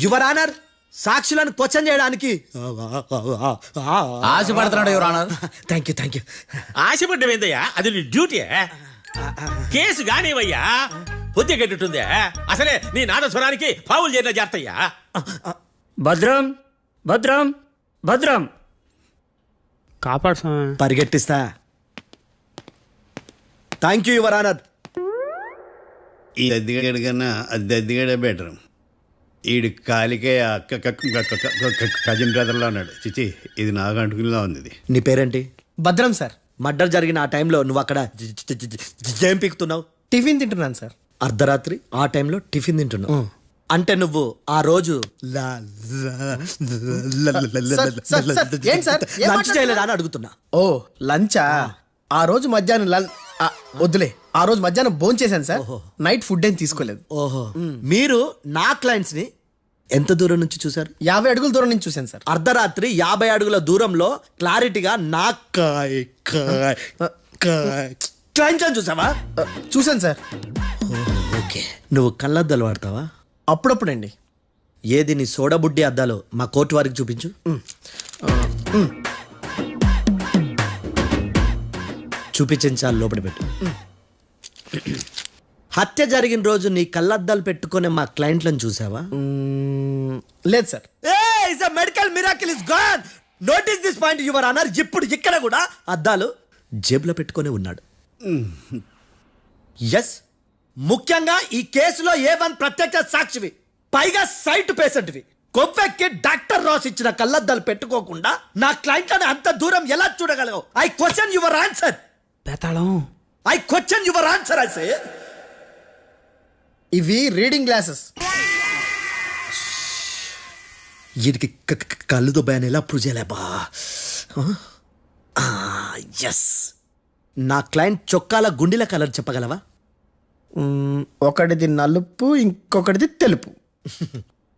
యువర్ ఆనర్, సాక్షులను క్వశ్చన్ చేయడానికి ఆశపడుతున్నాడు యువర్ ఆనర్. Thank you. ఆశపడ్డం ఏందయ్యా, అది నీ డ్యూటీ. కేసు గానివయ్యా, బుద్ధి గట్టుందే. అసలే నీ నాదస్వరానికి పావులు చేరిన జాగ్రత్తయ్యా. భద్రం భద్రం భద్రం కాపాడు. పరిగెట్టిస్తా. Thank you your honour. ఈ దద్దిగడ కన్నా అది దద్దిగడే బెటర్. ఈడు కాలికే కజిన్ బ్రదర్లో ఉన్నాడు. చిచి, ఇది నాగంటుకులా ఉంది. ఇది నీ పేరేంటి? భద్రం సార్. మర్డర్ జరిగిన ఆ టైంలో నువ్వు అక్కడ ఏం పీకుతున్నావు? టిఫిన్ తింటున్నాను సార్. అర్ధరాత్రి ఆ టైంలో టిఫిన్ తింటున్నావు అంటే నువ్వు ఆ రోజు లంచ్ చేయలేదా అని అడుగుతున్నా. ఓ లంచా? ఆ రోజు మధ్యాహ్నం వద్దులే, ఆ రోజు మధ్యాహ్నం భోజనం చేశాను సార్. నైట్ ఫుడ్ ఏం తీసుకోలేదు. ఓహో, మీరు నా క్లయింట్స్ ని ఎంత దూరం నుంచి చూసారు? 50 అడుగుల దూరం నుంచి చూశాను సార్. అర్ధరాత్రి 50 అడుగుల దూరంలో క్లారిటీగా నా క్లయింట్స్ అని చూసావా? చూశాను సార్. ఓకే, నువ్వు కళ్ళద్దాలు వాడతావా? అప్పుడప్పుడండి. ఏది నీ సోడబుడ్డి అద్దాలు మా కోర్టు వారికి చూపించు. చూపించాలి, లోపల పెట్టు. హత్య జరిగిన రోజు నీ కళ్ళద్దాలు పెట్టుకునే మా క్లయింట్లను చూసావా? లేదు sir. Medical miracle is gone. Notice this point your honour. ఇప్పుడు ఇక్కడ కూడా అద్దాలు జేబులో పెట్టుకొని ఉన్నాడు. ఎస్, ముఖ్యంగా ఈ కేసులో A1 ప్రత్యక్ష సాక్షివి, పైగా సైట్ పేషెంట్వి. కొవ్వెక్కి డాక్టర్ రాస్ ఇచ్చిన కళ్ళద్దాలు పెట్టుకోకుండా నా క్లయింట్లని అంత దూరం ఎలా చూడగలవు? I question your answer. బేతాళం, I question your answer. I say ఇవి రీడింగ్ గ్లాసెస్. వీటికి కళ్ళు దుబ్బాయని ఎలా ప్రూవ్ చేయలేబా? ఎస్, నా క్లయింట్ చొక్కాల గుండెల కలర్ చెప్పగలవా? ఒకటిది నలుపు, ఇంకొకటిది తెలుపు.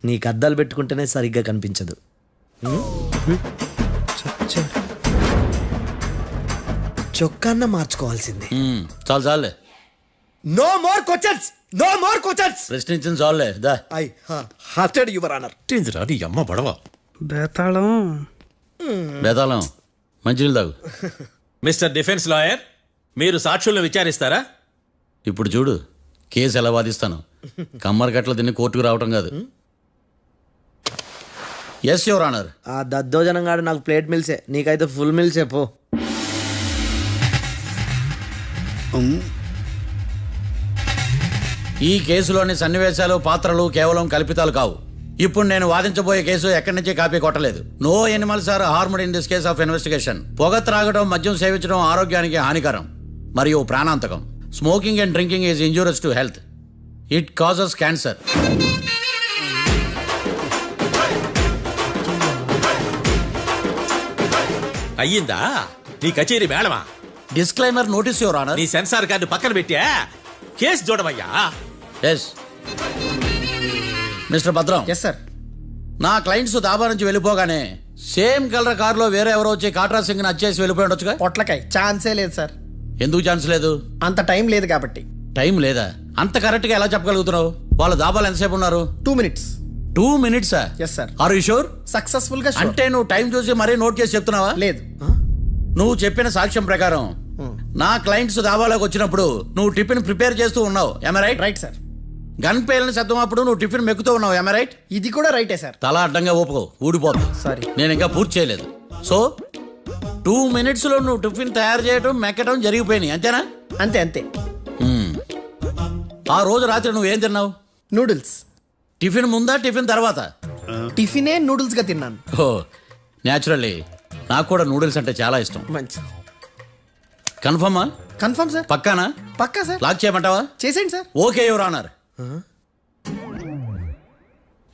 నీకు అద్దాలు పెట్టుకుంటేనే సరిగ్గా కనిపించదు. చొక్కాన్న మార్చుకోవాల్సింది. చాలు చాలే. No more questions, no more questions. ప్రశ్నించిన చాలులే. దా. I hearted your honour. నీ అమ్మ పడవ. బేతాళం బేతాళం, మంచినీళ్ళు తాగు. మిస్టర్ డిఫెన్స్ లాయర్, మీరు సాక్షులను విచారిస్తారా? ఇప్పుడు చూడు కేసు ఎలా వాదిస్తాను. కమ్మరి కట్ల తిని కోర్టుకు రావటం కాదు. Yes your honour. ఆ దద్దోజనం గాడు నాకు ప్లేట్ మిల్సే, నీకైతే ఫుల్ మిల్సే పో. ఈ కేసులోని సన్నివేశాలు పాత్రలు కేవలం కల్పితాలు కావు. ఇప్పుడు నేను వాదించబోయే కేసు ఎక్కడి నుంచి కాపీ కొట్టలేదు. No animals are harmed in this case of investigation. పొగ త్రాగడం, మద్యం సేవించడం ఆరోగ్యానికి హానికరం మరియు ప్రాణాంతకం. Smoking and drinking is injurious to health. It causes cancer. అయ్యిందా నీ కచేరీ మేడమా? Disclaimer notice your honour. నీ సెన్సార్ కార్డు పక్కన పెట్టా కేసు చూడమయ్యా. Yes mister Bhadram. Yes sir. నా క్లయింట్స్ దాబా నుంచి వెళ్ళిపోగానే సేమ్ కలర్ కారులో వేరే ఎవరో వచ్చి కాట్రా సింగ్ వచ్చేసి వెళ్ళిపోయి ఉండొచ్చుగా. పొట్లకాయ ఛాన్సే లేదు సార్. ఎందుకు ఛాన్స్ లేదు? అంత టైం లేదు కాబట్టి. టైం లేదా? అంత కరెక్ట్ గా ఎలా చెప్పగలుగుతున్నావు? వాళ్ళ దాబాలు ఎంతసేపు ఉన్నారు? 2 minutes. 2 minutes? Yes sir. Are you sure? Successful గా అంటే నువ్వు టైం చూసి మరీ నోట్ చేసి చెప్తున్నావా? లేదు. నువ్వు చెప్పిన సాక్ష్యం ప్రకారం నా క్లయింట్స్ దాబాలోకి వచ్చినప్పుడు నువ్వు టిఫిన్ ప్రిపేర్ చేస్తూ ఉన్నావు. ఎమ రైట్? Right sir. గన్ పేలిన శబ్దం అప్పుడు నువ్వు టిఫిన్ మెక్కుతూ ఉన్నావు. ఎమ రైట్? ఇది కూడా రైటే సార్. తల అడ్డంగా ఊపుకో, ఊడిపోదు. సారీ, నేను ఇంకా పూర్తి చేయలేదు. సో 2 minutes లో నువ్వు టిఫిన్ తయారు చేయడం మెక్కడం జరిగిపోయినాయి, అంతేనా? అంతే అంతే. ఆ రోజు రాత్రి నువ్వు ఏం తిన్నావు? నూడిల్స్. టిఫిన్ ముందా టిఫిన్ తర్వాత? టిఫినే నూడిల్స్ గా తిన్నాను. ఓ న్యాచురల్లీ నాకు కూడా నూడిల్స్ అంటే చాలా ఇష్టం. మంచి. కన్ఫర్మా? Confirm sir. పక్కానా? పక్కా సార్. లాక్ చేయమంటావా? చేసేయండి sir. Okay your honour.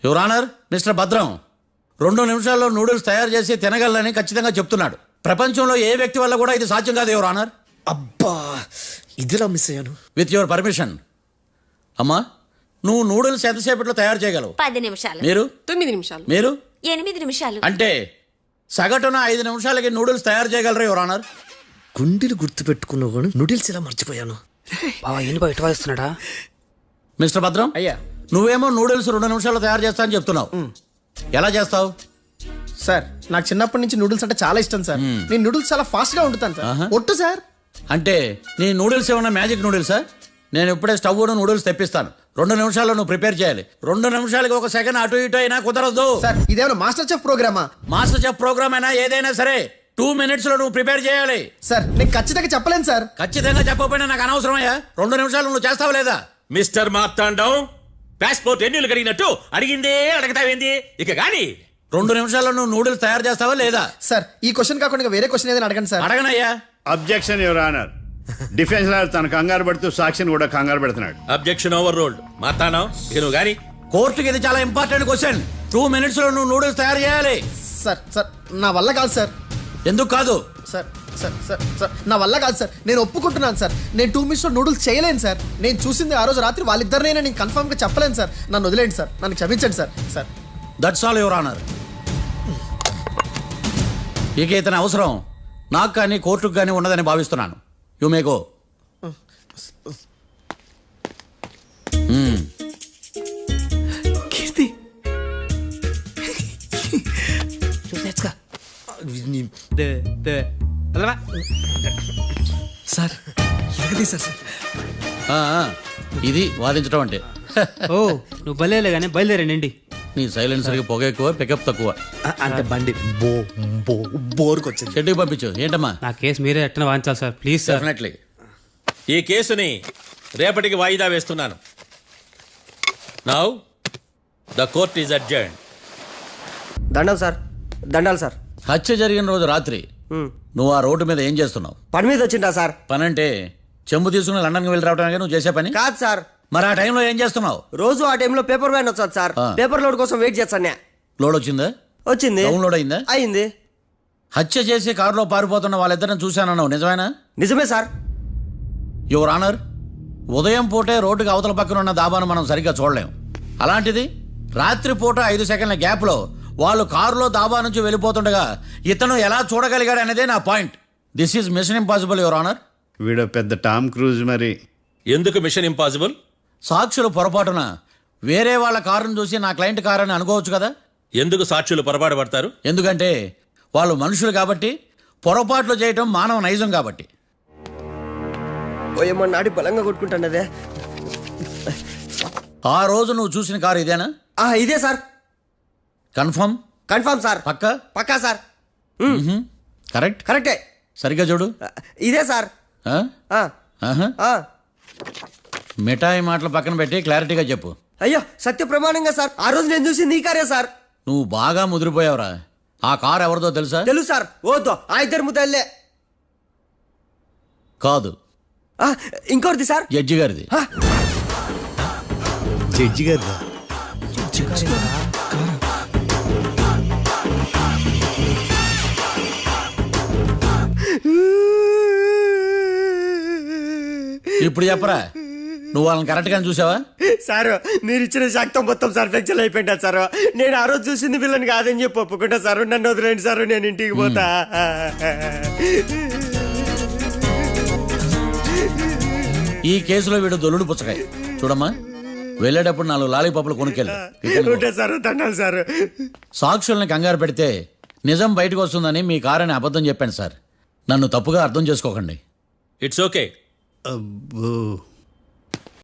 Your honour, mister Bhadram 2 నిమిషాల్లో నూడిల్స్ తయారు చేసి తినగలని ఖచ్చితంగా చెప్తున్నాడు. ప్రపంచంలో ఏ వ్యక్తి వల్ల కూడా ఇది సాధ్యం కాదు యువర్ ఆనర్. అబ్బా, ఇదిలా మిస్ అయ్యాను. With your permission. అమ్మా, నువ్వు నూడిల్స్ ఎంతసేపట్లో తయారు చేయగలవు? 10 నిమిషాలు. మీరు? 9 నిమిషాలు. మీరు? 8 నిమిషాలు. అంటే సగటున 5 నిమిషాలకి నూడిల్స్ తయారు చేయగలరా యువర్ ఆనర్? గుండెలు గుర్తు పెట్టుకున్నావు కానీ నూడిల్స్ ఇలా మర్చిపోయాను. మిస్టర్ భద్రం, అయ్యా, నువ్వేమో నూడిల్స్ 2 నిమిషాల్లో తయారు చేస్తా అని చెప్తున్నావు. ఎలా చేస్తావు? సార్ నాకు చిన్నప్పటి నుంచి నూడిల్స్ అంటే చాలా ఇష్టం సార్. నేను నూడిల్స్ చాలా ఫాస్ట్ గా వండుతాను సార్. ఒట్టు సార్. అంటే నీ నూడిల్స్ ఏమన్నా మ్యాజిక్ నూడిల్సా? నేను ఇప్పుడే స్టవ్ నూడిల్స్ తెప్పిస్తాను. 2 నిమిషాల్లో నువ్వు ప్రిపేర్ చేయాలి. 2 నిమిషాలకి 1 సెకండ్ అటు ఇటు అయినా కుదరదు. సార్ ఇదేమైనా మాస్టర్ చెఫ్ ప్రోగ్రామా? మాస్టర్ చెఫ్ ప్రోగ్రామ్ అయినా ఏదైనా సరే 2 minutes లో నువ్వు ప్రిపేర్ చేయాలి. సార్ నేను ఖచ్చితంగా చెప్పలేను సార్. ఖచ్చితంగా చెప్పకపోయినా నాకు అనవసరమయ్యా. 2 నిమిషాలు నువ్వు చేస్తావా లేదా? మిస్టర్ మార్తాండం, పాస్పోర్ట్ ఎన్నిళ్ళు కడిగినట్టు అడిగిందే అడగతావేంది? ఇక గాని 2 నిమిషాల్లో నువ్వు నూడిల్స్ తయారు చేస్తావా లేదా? సార్ ఈ క్వశ్చన్ కాకుండా వేరే క్వశ్చన్ ఏదైనా అడగండి సార్. అడగనయ్యా. Objection your honour. Defence lawyer తన కంగారు పడుతూ సాక్షిని కూడా కంగారు పెడుతున్నాడు. Objection over ruled. మార్తాండం, ఇక నువ్వు గాని. కోర్టుకి ఇది చాలా ఇంపార్టెంట్ క్వశ్చన్. 2 minutes లో నువ్వు నూడిల్స్ తయారు చేయాలి. సార్ సార్ నా వల్ల కాదు సార్. ఎందుకు కాదు? సార్ సార్ సార్ సార్ నా వల్ల కాదు సార్. నేను ఒప్పుకుంటున్నాను సార్. నేను 2 minutes లో నూడిల్స్ చేయలేను సార్. నేను చూసింది ఆ రోజు రాత్రి వాళ్ళిద్దరినైనా నేను కన్ఫర్మ్ గా చెప్పలేను సార్. నన్ను వదిలేండి సార్. నన్ను క్షమించండి sir. Sir that's all your honour. ఇక ఇతని అవసరం నాకు కానీ కోర్టుకు కానీ ఉండదని భావిస్తున్నాను. You may go. Keerthi sir sir. ఇది వాదించడం అంటే. ఓ నువ్వు బయలుదేరలే కానీ బయలుదేరండి. నీ సైలెన్సర్కి పొగ ఎక్కువ, పికప్ తక్కువ. అంటే బండి బోర్కి వచ్చింది. షెడ్యూల్ పంపించు. ఏంటమ్మా? నా కేసు మీరే ఎట్లా వాయించాలి సార్, ప్లీజ్ సార్. డెఫినెట్లీ. ఈ కేసుని రేపటికి వాయిదా వేస్తున్నాను. Now the court is adjourn. దండాలి సార్. దండాలి సార్. హత్య జరిగిన రోజు రాత్రి నువ్వు ఆ రోడ్డు మీద ఏం చేస్తున్నావు? పని మీద వచ్చిందా సార్? పని అంటే చెంబు తీసుకుని లండన్కి వెళ్ళి రావడానికి నువ్వు చేసే పని కాదు సార్. మరి ఆ టైంలో ఏం చేస్తున్నావు? రోజు ఆ టైంలో పేపర్ వ్యాన్ వచ్చాది సార్. పేపర్ లోడ్ కోసం వెయిట్ చేస్తాను. లోడ్ వచ్చిందా? వచ్చింది. డౌన్లోడ్ అయిందా? అయింది. హత్య చేసి కారులో పారిపోతున్న వాళ్ళిద్దరిని చూశానన్నావు, నిజమేనా? నిజమే సార్. యువర్ ఆనర్, ఉదయం పూటే రోడ్డుకి అవతల పక్కన ఉన్న దాబాను మనం సరిగ్గా చూడలేం. అలాంటిది రాత్రి పూట 5 సెకండ్ల గ్యాప్లో వాళ్ళు కారులో దాబా నుంచి వెళ్ళిపోతుండగా ఇతను ఎలా చూడగలిగాడు అనేదే నా point. This is mission impossible your honour. వీడు పెద్ద టామ్ క్రూజ్. మరి ఎందుకు మిషన్ ఇంపాసిబుల్? సాక్షులు పొరపాటున వేరే వాళ్ళ కారును చూసి నా క్లయింట్ కారు అని అనుకోవచ్చు కదా. ఎందుకు సాక్షులు పొరపాటు పడతారు? ఎందుకంటే వాళ్ళు మనుషులు కాబట్టి, పొరపాట్లు చేయటం మానవ నైజం కాబట్టి. ఏమో నాడి బలంగా కొట్టుకుంటానదే. ఆ రోజు నువ్వు చూసిన కారు ఇదేనా? ఇదే సార్. కన్ఫర్మ్? Confirm sir. పక్కా? పక్కా సార్. కరెక్ట్? కరెక్టే. సరిగ్గా చూడు. ఇదే సార్. మిఠాయి మాటలు పక్కన పెట్టి క్లారిటీగా చెప్పు. అయ్యో సత్య ప్రమాణంగా సార్ ఆ రోజు నేను చూసి నీ కారే సార్. నువ్వు బాగా ముదిరిపోయావురా. ఆ కారు ఎవరిదో తెలుసా? తెలుసు సార్. ఓతో ఆ ఇద్దరు ముద్దల్లే. కాదు, ఇంకోటిది సార్. జడ్జి గారిది. జడ్జి గారు ఇప్పుడు చెప్పరా, నువ్వు వాళ్ళని కరెక్ట్ గా చూసావా? సార్ మీరు ఇచ్చిన శాక్తం మొత్తం సార్ ఫ్లెక్చర్ అయిపోయింటా సార్. నేను ఆ రోజు చూసింది వీళ్ళని కాదని చెప్పి ఒప్పుకుంటా సార్. నన్ను వదిలేండి సార్, నేను ఇంటికి పోతా. ఈ కేసులో వీడు దొల్లుడు పుచ్చకాయ. చూడమ్మా, వెళ్ళేటప్పుడు 4 లాలీపాపులు కొనుక్కెళ్ళు. సార్ దండాలి సార్. సాక్షుల్ని కంగారు పెడితే నిజం బయటకు వస్తుందని మీ కారని అబద్ధం చెప్పాను సార్. నన్ను తప్పుగా అర్థం చేసుకోకండి. It's okay. అబ్బో